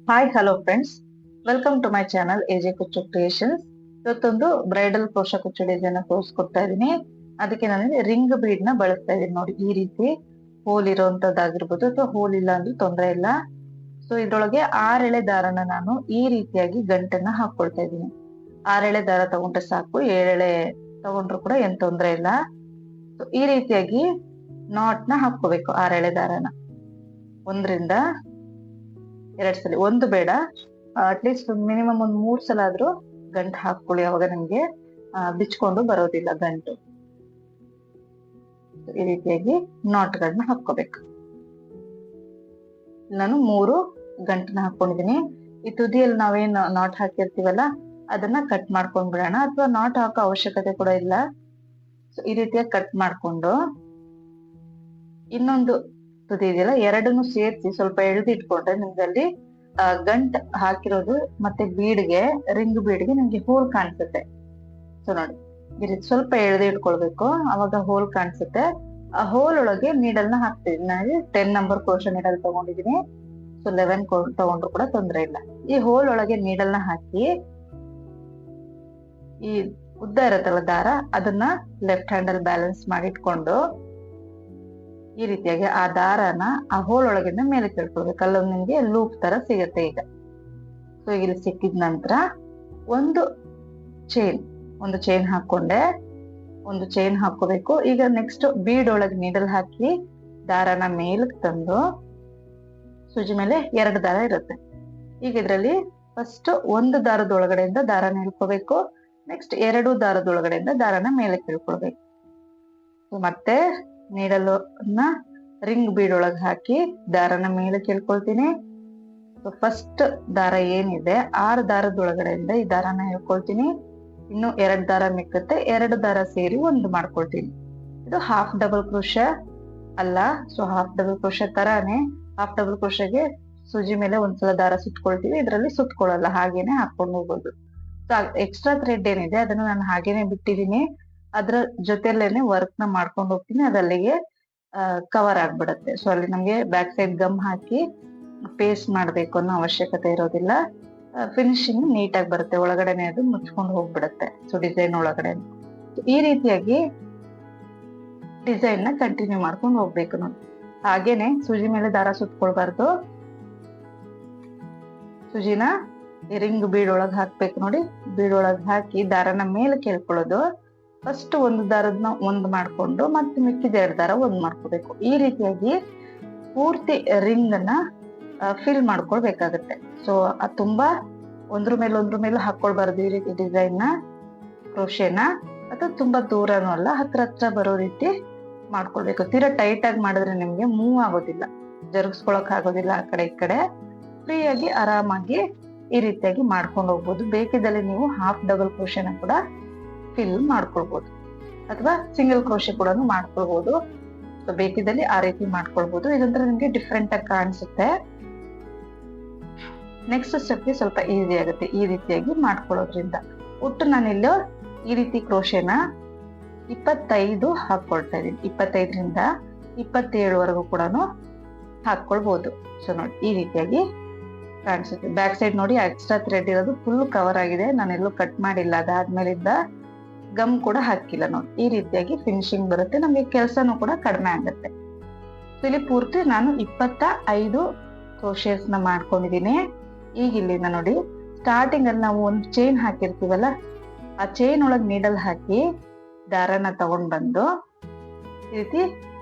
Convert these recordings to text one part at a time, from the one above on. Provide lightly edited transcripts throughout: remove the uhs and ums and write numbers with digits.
Hi hello friends, welcome to my channel AJ Kucchu creations. ಇವತ್ತೊಂದು bridal crochet ಕುಚ್ಚು design ತೋರಿಸ್ಕೊಡ್ತಾ ಇದೀನಿ. ಅದಕ್ಕೆ ನಾನು ರಿಂಗ್ ಬೀಡ್ ನ ಬಳಸ್ತಾ ಇದೀನಿ. ನೋಡಿ, ಈ ರೀತಿ ಹೋಲ್ ಇರೋಂತದ್ದಾಗಿರ್ಬೋದು ಅಥವಾ ಹೋಲ್ ಇಲ್ಲ ಅಂದ್ರೆ ತೊಂದರೆ ಇಲ್ಲ. ಸೊ ಇದ್ರೊಳಗೆ 6 ಎಳೆ ದಾರನ ನಾನು ಈ ರೀತಿಯಾಗಿ ಗಂಟನ್ನ ಹಾಕೊಳ್ತಾ ಇದೀನಿ. 6 ಎಳೆ ದಾರ ತಗೊಂಡ್ರೆ ಸಾಕು, 7 ಎಳೆ ತಗೊಂಡ್ರು ಕೂಡ ಏನ್ ತೊಂದರೆ ಇಲ್ಲ. ಸೊ ಈ ರೀತಿಯಾಗಿ ನಾಟ್ ನ ಹಾಕೋಬೇಕು. 6 ಎಳೆ ದಾರನ 1ರಿಂದ 2 ಸಲ, ಒಂದು ಬೇಡ, ಅಟ್ಲೀಸ್ಟ್ ಮಿನಿಮಮ್ ಒಂದ್ 3 ಸಲ ಆದ್ರೂ ಗಂಟು ಹಾಕೊಳ್ಳಿ. ಅವಾಗ ನಿಮ್ಗೆ ಬಿಚ್ಕೊಂಡು ಬರೋದಿಲ್ಲ ಗಂಟು. ಈ ರೀತಿಯಾಗಿ ನಾಟ್ ಗಳನ್ನ ಹಾಕೋಬೇಕು. ನಾನು 3 ಗಂಟನ್ನ ಹಾಕೊಂಡಿದೀನಿ. ಈ ತುದಿಯಲ್ಲಿ ನಾವೇನ್ ನಾಟ್ ಹಾಕಿರ್ತೀವಲ್ಲ ಅದನ್ನ ಕಟ್ ಮಾಡ್ಕೊಂಡ್ ಬಿಡೋಣ, ಅಥವಾ ನಾಟ್ ಹಾಕೋ ಅವಶ್ಯಕತೆ ಕೂಡ ಇಲ್ಲ. ಈ ರೀತಿಯಾಗಿ ಕಟ್ ಮಾಡ್ಕೊಂಡು ಇನ್ನೊಂದು ತುದಿ ಇದೆಯಲ್ಲ, ಎರಡನ್ನು ಸೇರಿಸಿ ಸ್ವಲ್ಪ ಎಳೆದಿಟ್ಕೊಂಡ್ರೆ ನಿಮ್ಗೆ ಅಲ್ಲಿ ಗಂಟ್ ಹಾಕಿರೋದು ಮತ್ತೆ ಬೀಡ್ಗೆ, ರಿಂಗ್ ಬೀಡ್ಗೆ ನಿಮ್ಗೆ ಹೋಲ್ ಕಾಣಿಸುತ್ತೆ. ಸೊ ನೋಡಿ, ಈ ರೀತಿ ಸ್ವಲ್ಪ ಎಳೆದು ಇಟ್ಕೊಳ್ಬೇಕು, ಅವಾಗ ಹೋಲ್ ಕಾಣಿಸುತ್ತೆ. ಆ ಹೋಲ್ ಒಳಗೆ ನೀಡಲ್ ನ ಹಾಕ್ತೀವಿ. ನಾನು 10 ನಂಬರ್ ಕ್ರೋಶಾ ನೀಡಲ್ ತಗೊಂಡಿದೀನಿ. ಸೊ 11 ತಗೊಂಡ್ರು ಕೂಡ ತೊಂದರೆ ಇಲ್ಲ. ಈ ಹೋಲ್ ಒಳಗೆ ನೀಡಲ್ ನ ಹಾಕಿ, ಈ ಉದ್ದ ಇರತ್ತಲ್ಲ ದಾರ, ಅದನ್ನ ಲೆಫ್ಟ್ ಹ್ಯಾಂಡ್ ಅಲ್ಲಿ ಬ್ಯಾಲೆನ್ಸ್ ಮಾಡಿ ಇಟ್ಕೊಂಡು ಈ ರೀತಿಯಾಗಿ ಆ ದಾರನ ಆ ಹೋಲ್ ಒಳಗಿಂದ ಮೇಲೆ ಕೇಳ್ಕೊಳ್ಬೇಕು. ಅಲ್ಲೊಂದು ನಿಮ್ಗೆ ಲೂಪ್ ತರ ಸಿಗತ್ತೆ. ಈಗ ಸೊ ಇಲ್ಲಿ ಸಿಕ್ಕಿದ ನಂತರ ಒಂದು ಚೈನ್ ಹಾಕೊಂಡೆ, ಒಂದು ಚೈನ್ ಹಾಕೋಬೇಕು. ಈಗ ನೆಕ್ಸ್ಟ್ ಬೀಡ್ ಒಳಗೆ ನೀಡಲ್ ಹಾಕಿ ದಾರನ ಮೇಲಕ್ಕೆ ತಂದು, ಸೂಜಿ ಮೇಲೆ 2 ದಾರ ಇರುತ್ತೆ. ಈಗ ಇದ್ರಲ್ಲಿ ಫಸ್ಟ್ ಒಂದು ದಾರದ ಒಳಗಡೆಯಿಂದ ದಾರನ ಎಳ್ಕೋಬೇಕು. ನೆಕ್ಸ್ಟ್ 2 ದಾರದ ಒಳಗಡೆಯಿಂದ ದಾರನ ಮೇಲೆ ಕೇಳ್ಕೊಳ್ಬೇಕು. ಮತ್ತೆ ನೀಡಲ್ ರಿಂಗ್ ಬೀಡ್ ಒಳಗೆ ಹಾಕಿ ದಾರನ ಮೇಲೆ ಕೇಳ್ಕೊಳ್ತೀನಿ. ಫಸ್ಟ್ ದಾರ ಏನಿದೆ 6 ದಾರದ ಒಳಗಡೆಯಿಂದ ಈ ದಾರನ ಹೇಳ್ಕೊಳ್ತೀನಿ. ಇನ್ನು 2 ದಾರ ಮಿಕ್ಕತ್ತೆ, 2 ದಾರ ಸೇರಿ ಒಂದು ಮಾಡ್ಕೊಳ್ತೀನಿ. ಇದು ಹಾಫ್ ಡಬಲ್ ಕ್ರೋಶಾ ಅಲ್ಲ. ಸೊ ಹಾಫ್ ಡಬಲ್ ಕ್ರೋಶಾ ತರಾನೇ. ಹಾಫ್ ಡಬಲ್ ಕ್ರೋಶಾಗೆ ಸೂಜಿ ಮೇಲೆ ಒಂದ್ಸಲ ದಾರ ಸುತ್ಕೊಳ್ತೀವಿ, ಇದರಲ್ಲಿ ಸುತ್ಕೊಳ್ಳಲ್ಲ, ಹಾಗೇನೆ ಹಾಕೊಂಡು ಹೋಗೋದು. ಸೊ ಎಕ್ಸ್ಟ್ರಾ ಥ್ರೆಡ್ ಏನಿದೆ ಅದನ್ನ ನಾನು ಹಾಗೇನೆ ಬಿಟ್ಟಿದೀನಿ. ಅದ್ರ ಜೊತೆಲೇನೆ ವರ್ಕ್ ನ ಮಾಡ್ಕೊಂಡು ಹೋಗ್ತೀನಿ. ಅದಲ್ಲಿಗೆ ಕವರ್ ಆಗ್ಬಿಡತ್ತೆ. ಸೊ ಅಲ್ಲಿ ನಮ್ಗೆ ಬ್ಯಾಕ್ ಸೈಡ್ ಗಮ್ ಹಾಕಿ ಪೇಸ್ಟ್ ಮಾಡ್ಬೇಕು ಅನ್ನೋ ಅವಶ್ಯಕತೆ ಇರೋದಿಲ್ಲ. ಫಿನಿಶಿಂಗ್ ನೀಟಾಗಿ ಬರುತ್ತೆ. ಒಳಗಡೆನೆ ಅದು ಮುಚ್ಕೊಂಡು ಹೋಗ್ಬಿಡತ್ತೆ. ಸೊ ಡಿಸೈನ್ ಒಳಗಡೆ ಈ ರೀತಿಯಾಗಿ ಡಿಸೈನ್ ನ ಕಂಟಿನ್ಯೂ ಮಾಡ್ಕೊಂಡು ಹೋಗ್ಬೇಕು. ನೋಡಿ, ಹಾಗೇನೆ ಸೂಜಿ ಮೇಲೆ ದಾರ ಸುತ್ಕೊಳ್ಬಾರ್ದು. ಸೂಜಿನ ರಿಂಗ್ ಬೀಡ್ ಒಳಗ್ ಹಾಕ್ಬೇಕು. ನೋಡಿ, ಬೀಡ್ ಒಳಗ್ ಹಾಕಿ ದಾರನ ಮೇಲೆ ಕೇಳ್ಕೊಳ್ಳೋದು. ಫಸ್ಟ್ ಒಂದು ದಾರದನ್ನ ಒಂದ್ ಮಾಡ್ಕೊಂಡು ಮತ್ತೆ ಮಿಕ್ಕಿದ 2 ದಾರ ಒಂದ್ ಮಾಡ್ಕೋಬೇಕು. ಈ ರೀತಿಯಾಗಿ ಪೂರ್ತಿ ರಿಂಗ್ ಅನ್ನ ಫಿಲ್ ಮಾಡ್ಕೊಳ್ಬೇಕಾಗತ್ತೆ. ಸೊ ಅದು ತುಂಬಾ ಒಂದ್ರ ಮೇಲೆ ಹಾಕೊಳ್ಬಾರ್ದು. ಈ ರೀತಿ ಡಿಸೈನ್ ನ ಕ್ರೋಶೇನ, ಅಥವಾ ತುಂಬಾ ದೂರನೂ ಅಲ್ಲ, ಹತ್ರ ಬರೋ ರೀತಿ ಮಾಡ್ಕೊಳ್ಬೇಕು. ತೀರಾ ಟೈಟ್ ಆಗಿ ಮಾಡಿದ್ರೆ ನಿಮ್ಗೆ ಮೂವ್ ಆಗೋದಿಲ್ಲ, ಜರುಗಿಸ್ಕೊಳಕ್ ಆಗೋದಿಲ್ಲ. ಆ ಕಡೆ ಈ ಕಡೆ ಫ್ರೀ ಆಗಿ ಆರಾಮಾಗಿ ಈ ರೀತಿಯಾಗಿ ಮಾಡ್ಕೊಂಡು ಹೋಗ್ಬೋದು. ಬೇಕಿದ್ದಲ್ಲಿ ನೀವು ಹಾಫ್ ಡಬಲ್ ಕ್ರೋಶೇನ ಕೂಡ ಫಿಲ್ ಮಾಡ್ಕೊಳ್ಬಹುದು, ಅಥವಾ ಸಿಂಗಲ್ ಕ್ರೋಶೆ ಕೂಡ ಮಾಡ್ಕೊಳ್ಬಹುದು. ಸೊ ಬೇಕಿದ್ದಲ್ಲಿ ಆ ರೀತಿ ಮಾಡ್ಕೊಳ್ಬಹುದು. ಇದಂದ್ರೆ ನಿಮ್ಗೆ ಡಿಫ್ರೆಂಟ್ ಆಗಿ ಕಾಣಿಸುತ್ತೆ. ನೆಕ್ಸ್ಟ್ ಸ್ಟೆಪ್ಗೆ ಸ್ವಲ್ಪ ಈಸಿ ಆಗುತ್ತೆ ಈ ರೀತಿಯಾಗಿ ಮಾಡ್ಕೊಳ್ಳೋದ್ರಿಂದ. ಒಟ್ಟು ನಾನಿಲ್ಲಿ ಈ ರೀತಿ ಕ್ರೋಶೆನ 25 ಹಾಕೊಳ್ತಾ ಇದೀನಿ. 25ರಿಂದ 27ವರೆಗೂ ಕೂಡ ಹಾಕೊಳ್ಬಹುದು. ಸೊ ನೋಡಿ, ಈ ರೀತಿಯಾಗಿ ಕಾಣಿಸುತ್ತೆ. ಬ್ಯಾಕ್ ಸೈಡ್ ನೋಡಿ, ಎಕ್ಸ್ಟ್ರಾ ಥ್ರೆಡ್ ಇರೋದು ಫುಲ್ ಕವರ್ ಆಗಿದೆ. ನಾನೆಲ್ಲೂ ಕಟ್ ಮಾಡಿಲ್ಲ. ಅದಾದ್ಮೇಲಿಂದ ಗಮ್ ಕೂಡ ಹಾಕಿಲ್ಲ. ನೋಡಿ, ಈ ರೀತಿಯಾಗಿ ಫಿನಿಶಿಂಗ್ ಬರುತ್ತೆ. ನಮ್ಗೆ ಕೆಲಸನೂ ಕೂಡ ಕಡಿಮೆ ಆಗುತ್ತೆ. ಇಲ್ಲಿ ಪೂರ್ತಿ ನಾನು 25 ಕ್ರೋಶೇಸ್ ನ ಮಾಡ್ಕೊಂಡಿದೀನಿ. ಈಗ ಇಲ್ಲಿಂದ ನೋಡಿ, ಸ್ಟಾರ್ಟಿಂಗ್ ಅಲ್ಲಿ ನಾವು ಒಂದು ಚೈನ್ ಹಾಕಿರ್ತೀವಲ್ಲ, ಆ ಚೈನ್ ಒಳಗ್ ನೀಡಲ್ ಹಾಕಿ ದಾರನ ತಗೊಂಡ್ ಬಂದು ಈ ರೀತಿ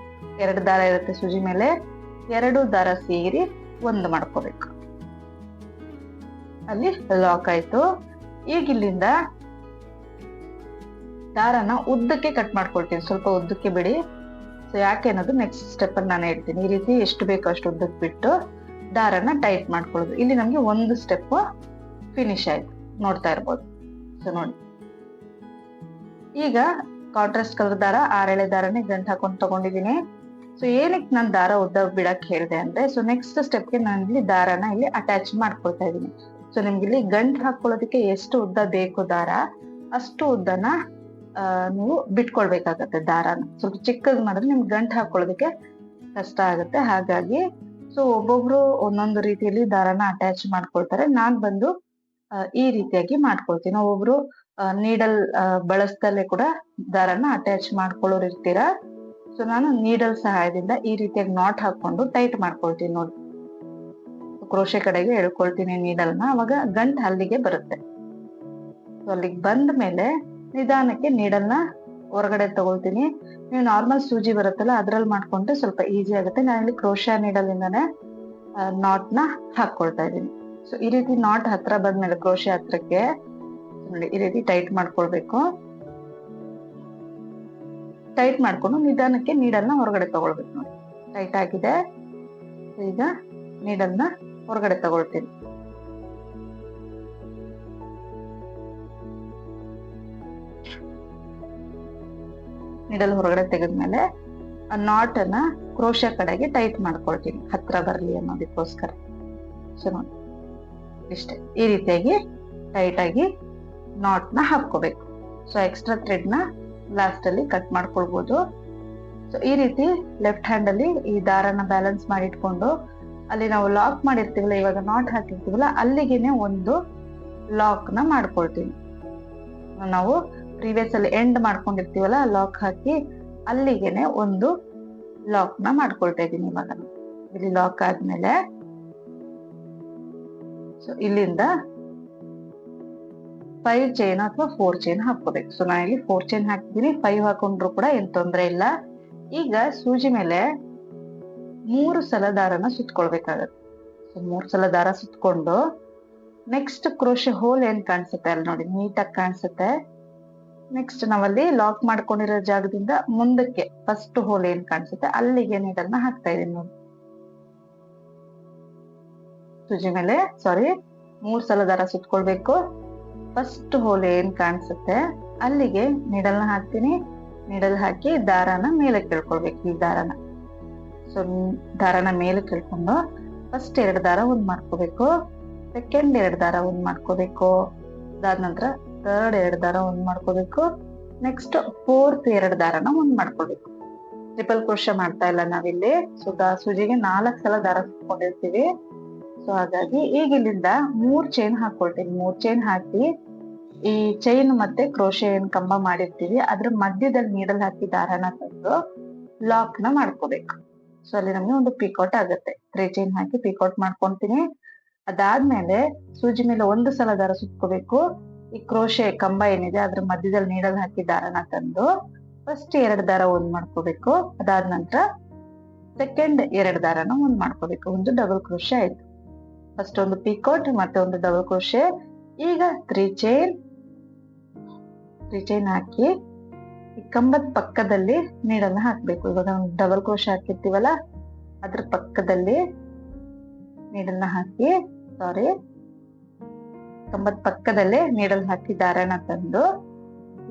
2 ದಾರ ಇರುತ್ತೆ ಸೂಜಿ ಮೇಲೆ, 2 ದಾರ ಸೇರಿ ಒಂದು ಮಾಡ್ಕೋಬೇಕು. ಅಲ್ಲಿ ಲಾಕ್ ಆಯ್ತು. ಈಗ ಇಲ್ಲಿಂದ ದಾರನ ಉದ್ದಕ್ಕೆ ಕಟ್ ಮಾಡ್ಕೊಳ್ತೀನಿ. ಸ್ವಲ್ಪ ಉದ್ದಕ್ಕೆ ಬಿಡಿ. ಸೊ ಯಾಕೆ ಅನ್ನೋದು ನೆಕ್ಸ್ಟ್ ಸ್ಟೆಪ್ ಅಲ್ಲಿ ನಾನು ಹೇಳ್ತೀನಿ. ಈ ರೀತಿ ಎಷ್ಟು ಬೇಕೋ ಅಷ್ಟು ಉದ್ದಕ್ಕೆ ಬಿಟ್ಟು ದಾರನ ಟೈಟ್ ಮಾಡ್ಕೊಳ್ಳೋದು. ಇಲ್ಲಿ ನಮ್ಗೆ ಒಂದು ಸ್ಟೆಪ್ ಫಿನಿಶ್ ಆಯ್ತು, ನೋಡ್ತಾ ಇರ್ಬೋದು. ಸೊ ನೋಡಿ, ಈಗ ಕಾಂಟ್ರಾಸ್ಟ್ ಕಲರ್ ದಾರ 6 ಎಳೆ ದಾರನೇ ಗಂಟು ಹಾಕೊಂಡು ತಗೊಂಡಿದೀನಿ. ಸೊ ಏನಕ್ಕೆ ನಾನು ದಾರ ಉದ್ದ ಬಿಡಕ್ ಹೇಳಿದೆ ಅಂದ್ರೆ, ಸೊ ನೆಕ್ಸ್ಟ್ ಸ್ಟೆಪ್ಗೆ ನಾನು ಇಲ್ಲಿ ದಾರನ ಇಲ್ಲಿ ಅಟ್ಯಾಚ್ ಮಾಡ್ಕೊಳ್ತಾ ಇದೀನಿ. ಸೊ ನಿಮ್ಗೆ ಇಲ್ಲಿ ಗಂಟು ಹಾಕೊಳ್ಳೋದಕ್ಕೆ ಎಷ್ಟು ಉದ್ದ ಬೇಕು ದಾರ, ಅಷ್ಟು ಉದ್ದನ ನೀವು ಬಿಟ್ಕೊಳ್ಬೇಕಾಗತ್ತೆ. ದಾರನ ಸ್ವಲ್ಪ ಚಿಕ್ಕದ್ ಮಾಡಿದ್ರೆ ನಿಮ್ಗೆ ಗಂಟು ಹಾಕೊಳ್ಳೋದಕ್ಕೆ ಕಷ್ಟ ಆಗುತ್ತೆ. ಹಾಗಾಗಿ ಸೊ ಒಬ್ಬೊಬ್ರು ಒಂದೊಂದು ರೀತಿಯಲ್ಲಿ ದಾರನ ಅಟ್ಯಾಚ್ ಮಾಡ್ಕೊಳ್ತಾರೆ. ನಾನ್ ಬಂದು ಈ ರೀತಿಯಾಗಿ ಮಾಡ್ಕೊಳ್ತೀನಿ. ಒಬ್ಬೊಬ್ರು ನೀಡಲ್ ಬಳಸ್ದಲ್ಲೇ ಕೂಡ ದಾರನ ಅಟ್ಯಾಚ್ ಮಾಡ್ಕೊಳ್ಳೋರು ಇರ್ತೀರಾ. ಸೊ ನಾನು ನೀಡಲ್ ಸಹಾಯದಿಂದ ಈ ರೀತಿಯಾಗಿ ನಾಟ್ ಹಾಕೊಂಡು ಟೈಟ್ ಮಾಡ್ಕೊಳ್ತೀನಿ ನೋಡಿ. ಕ್ರೋಶೆ ಕಡೆಗೆ ಎಳ್ಕೊಳ್ತೀನಿ ನೀಡಲ್ನ, ಅವಾಗ ಗಂಟ್ ಅಲ್ಲಿಗೆ ಬರುತ್ತೆ. ಸೊ ಅಲ್ಲಿಗೆ ಬಂದ ಮೇಲೆ ನಿಧಾನಕ್ಕೆ ನೀಡಲ್ನ ಹೊರಗಡೆ ತಗೊಳ್ತೀನಿ. ನೀವು ನಾರ್ಮಲ್ ಸೂಜಿ ಬರುತ್ತಲ್ಲ ಅದ್ರಲ್ಲಿ ಮಾಡ್ಕೊಂಡ್ರೆ ಸ್ವಲ್ಪ ಈಸಿ ಆಗುತ್ತೆ. ನಾನಿಲ್ಲಿ ಕ್ರೋಶಾ ನೀಡಲ್ ಇಂದಾನೆ ನಾಟ್ ನ ಹಾಕೊಳ್ತಾ ಇದ್ದೀನಿ. ಸೊ ಈ ರೀತಿ ನಾಟ್ ಹತ್ರ ಬಂದ್ಮೇಲೆ ಕ್ರೋಶೆ ಹತ್ರಕ್ಕೆ ನೋಡಿ ಈ ರೀತಿ ಟೈಟ್ ಮಾಡ್ಕೊಳ್ಬೇಕು. ಟೈಟ್ ಮಾಡ್ಕೊಂಡು ನಿಧಾನಕ್ಕೆ ನೀಡಲ್ನ ಹೊರಗಡೆ ತಗೊಳ್ಬೇಕು ನೋಡಿ. ಟೈಟ್ ಆಗಿದೆ. ಈಗ ನೀಡಲ್ನ ಹೊರಗಡೆ ತಗೊಳ್ತೀನಿ. ನೀಡಲ್ ಹೊರಗಡೆ ತೆಗೆದ್ಮೇಲೆ ಆ ನಾಟ್ ಅನ್ನ ಕ್ರೋಶೆ ಕಡೆಗೆ ಟೈಟ್ ಮಾಡ್ಕೊಳ್ತೀನಿ, ಹತ್ರ ಬರ್ಲಿ ಅನ್ನೋದಕ್ಕೋಸ್ಕರ. ಸೊ ನೋಡಿ ಇಷ್ಟೇ, ಈ ರೀತಿಯಾಗಿ ಟೈಟ್ ಆಗಿ ನಾಟ್ ನ ಹಾಕೋಬೇಕು. ಸೊ ಎಕ್ಸ್ಟ್ರಾ ಥ್ರೆಡ್ ನ ಲಾಸ್ಟ್ ಅಲ್ಲಿ ಕಟ್ ಮಾಡ್ಕೊಳ್ಬಹುದು. ಸೊ ಈ ರೀತಿ ಲೆಫ್ಟ್ ಹ್ಯಾಂಡ್ ಅಲ್ಲಿ ಈ ದಾರನ ಬ್ಯಾಲೆನ್ಸ್ ಮಾಡಿಟ್ಕೊಂಡು ಅಲ್ಲಿ ನಾವು ಲಾಕ್ ಮಾಡಿರ್ತೀವಲ್ಲ, ಇವಾಗ ನಾಟ್ ಹಾಕಿರ್ತೀವಲ್ಲ ಅಲ್ಲಿಗೆನೆ ಒಂದು ಲಾಕ್ ನ ಮಾಡ್ಕೊಳ್ತೀವಿ. ನಾವು ಪ್ರೀವಿಯಸ್ ಅಲ್ಲಿ ಎಂಡ್ ಮಾಡ್ಕೊಂಡಿರ್ತೀವಲ್ಲ ಲಾಕ್ ಹಾಕಿ ಅಲ್ಲಿಗೆನೆ ಒಂದು ಲಾಕ್ ನ ಮಾಡ್ಕೊಳ್ತಾ ಇದ್ದೀನಿ. ಇವಾಗ ಇಲ್ಲಿ ಲಾಕ್ ಆದ್ಮೇಲೆ ಸೊ ಇಲ್ಲಿಂದ 5 ಚೈನ್ ಅಥವಾ 4 ಚೈನ್ ಹಾಕೋಬೇಕು. ಸೊ ನಾನು ಇಲ್ಲಿ 4 ಚೈನ್ ಹಾಕಿದ್ದೀನಿ. 5 ಹಾಕೊಂಡ್ರು ಕೂಡ ಏನ್ ತೊಂದ್ರೆ ಇಲ್ಲ. ಈಗ ಸೂಜಿ ಮೇಲೆ 3 ಸಲ ದಾರನ ಸುತ್ಕೊಳ್ಬೇಕಾಗತ್ತೆ. ಸೊ 3 ಸಲ ದಾರ ಸುತ್ಕೊಂಡು ನೆಕ್ಸ್ಟ್ ಕ್ರೋಶೆ ಹೋಲ್ ಏನ್ ಕಾಣಿಸುತ್ತೆ ಅಲ್ಲಿ ನೋಡಿ ನೀಟಾಗಿ ಕಾಣಿಸುತ್ತೆ. ನೆಕ್ಸ್ಟ್ ನಾವಲ್ಲಿ ಲಾಕ್ ಮಾಡ್ಕೊಂಡಿರೋ ಜಾಗದಿಂದ ಮುಂದಕ್ಕೆ ಫಸ್ಟ್ ಹೋಲ್ ಏನ್ ಕಾಣಿಸುತ್ತೆ ಅಲ್ಲಿಗೆ ನೀಡಲ್ನ ಹಾಕ್ತಾ ಇದೀನಿ ನೋಡಿ. ಸೂಜಿ ಮೇಲೆ 3 ಸಲ ದಾರ ಸುತ್ಕೊಳ್ಬೇಕು. ಫಸ್ಟ್ ಹೋಲ್ ಏನ್ ಕಾಣಿಸುತ್ತೆ ಅಲ್ಲಿಗೆ ನೀಡಲ್ನ ಹಾಕ್ತೀನಿ. ನೀಡಲ್ ಹಾಕಿ ದಾರನ ಮೇಲೆ ಕೇಳ್ಕೊಳ್ಬೇಕು. ಈ ದಾರನ ಸೊ ದಾರನ ಮೇಲೆ ಕೇಳ್ಕೊಂಡು ಫಸ್ಟ್ 2 ದಾರ ಒಂದ್ ಮಾಡ್ಕೋಬೇಕು, ಸೆಕೆಂಡ್ 2 ದಾರ ಒಂದ್ ಮಾಡ್ಕೋಬೇಕು, ಅದಾದ ನಂತರ ಥರ್ಡ್ 2 ದಾರ ಒಂದ್ ಮಾಡ್ಕೋಬೇಕು, ನೆಕ್ಸ್ಟ್ ಫೋರ್ತ್ 2 ದಾರನ ಒಂದ್ ಮಾಡ್ಕೋಬೇಕು. ಟ್ರಿಪಲ್ ಕ್ರೋಶೆ ಮಾಡ್ತಾ ಇಲ್ಲ ನಾವಿಲ್ಲಿ. ಸೊ ಸೂಜಿಗೆ 4 ಸಲ ದಾರ ಸುತ್ಕೊಂಡಿರ್ತೀವಿ. ಸೊ ಹಾಗಾಗಿ ಈಗ ಇಲ್ಲಿಂದ 3 ಚೈನ್ ಹಾಕೊಳ್ತೀನಿ. 3 ಚೈನ್ ಹಾಕಿ ಈ ಚೈನ್ ಮತ್ತೆ ಕ್ರೋಶೆ ಏನ್ ಕಂಬ ಮಾಡಿರ್ತೀವಿ ಅದ್ರ ಮಧ್ಯದಲ್ಲಿ ನೀಡಲ್ ಹಾಕಿ ದಾರನ ತಂದು ಲಾಕ್ ನ ಮಾಡ್ಕೋಬೇಕು. ಸೊ ಅಲ್ಲಿ ನಮ್ಗೆ ಒಂದು ಪಿಕೌಟ್ ಆಗುತ್ತೆ. 3 ಚೈನ್ ಹಾಕಿ ಪಿಕೌಟ್ ಮಾಡ್ಕೊಂತೀನಿ. ಅದಾದ್ಮೇಲೆ ಸೂಜಿ ಮೇಲೆ 1 ಸಲ ದಾರ ಸುತ್ಕೋಬೇಕು. ಈ ಕ್ರೋಶೆ ಕಂಬ ಏನಿದೆ ಅದ್ರ ಮಧ್ಯದಲ್ಲಿ ನೀಡಲ್ ಹಾಕಿ ದಾರನ ತಂದು ಫಸ್ಟ್ 2 ದಾರ ಒಂದ್ ಮಾಡ್ಕೋಬೇಕು. ಅದಾದ ನಂತರ ಸೆಕೆಂಡ್ 2 ದಾರನ ಒಂದ್ ಮಾಡ್ಕೋಬೇಕು. ಒಂದು ಡಬಲ್ ಕ್ರೋಶೆ ಆಯ್ತು. ಫಸ್ಟ್ ಒಂದು ಪಿಕೌಟ್ ಮತ್ತೆ ಒಂದು ಡಬಲ್ ಕ್ರೋಶೆ. ಈಗ 3 ಚೈನ್ ಹಾಕಿ ಈ ಕಂಬದ ಪಕ್ಕದಲ್ಲಿ ನೀಡಲ್ನ ಹಾಕ್ಬೇಕು. ಇವಾಗ ಡಬಲ್ ಕ್ರೋಶೆ ಹಾಕಿರ್ತೀವಲ್ಲ ಅದ್ರ ಪಕ್ಕದಲ್ಲಿ ನೀಡಲ್ನ ಹಾಕಿ ಕಂಬದ ಪಕ್ಕದಲ್ಲೇ ನೀಡಲ್ ಹಾಕಿ ದಾರನ ತಂದು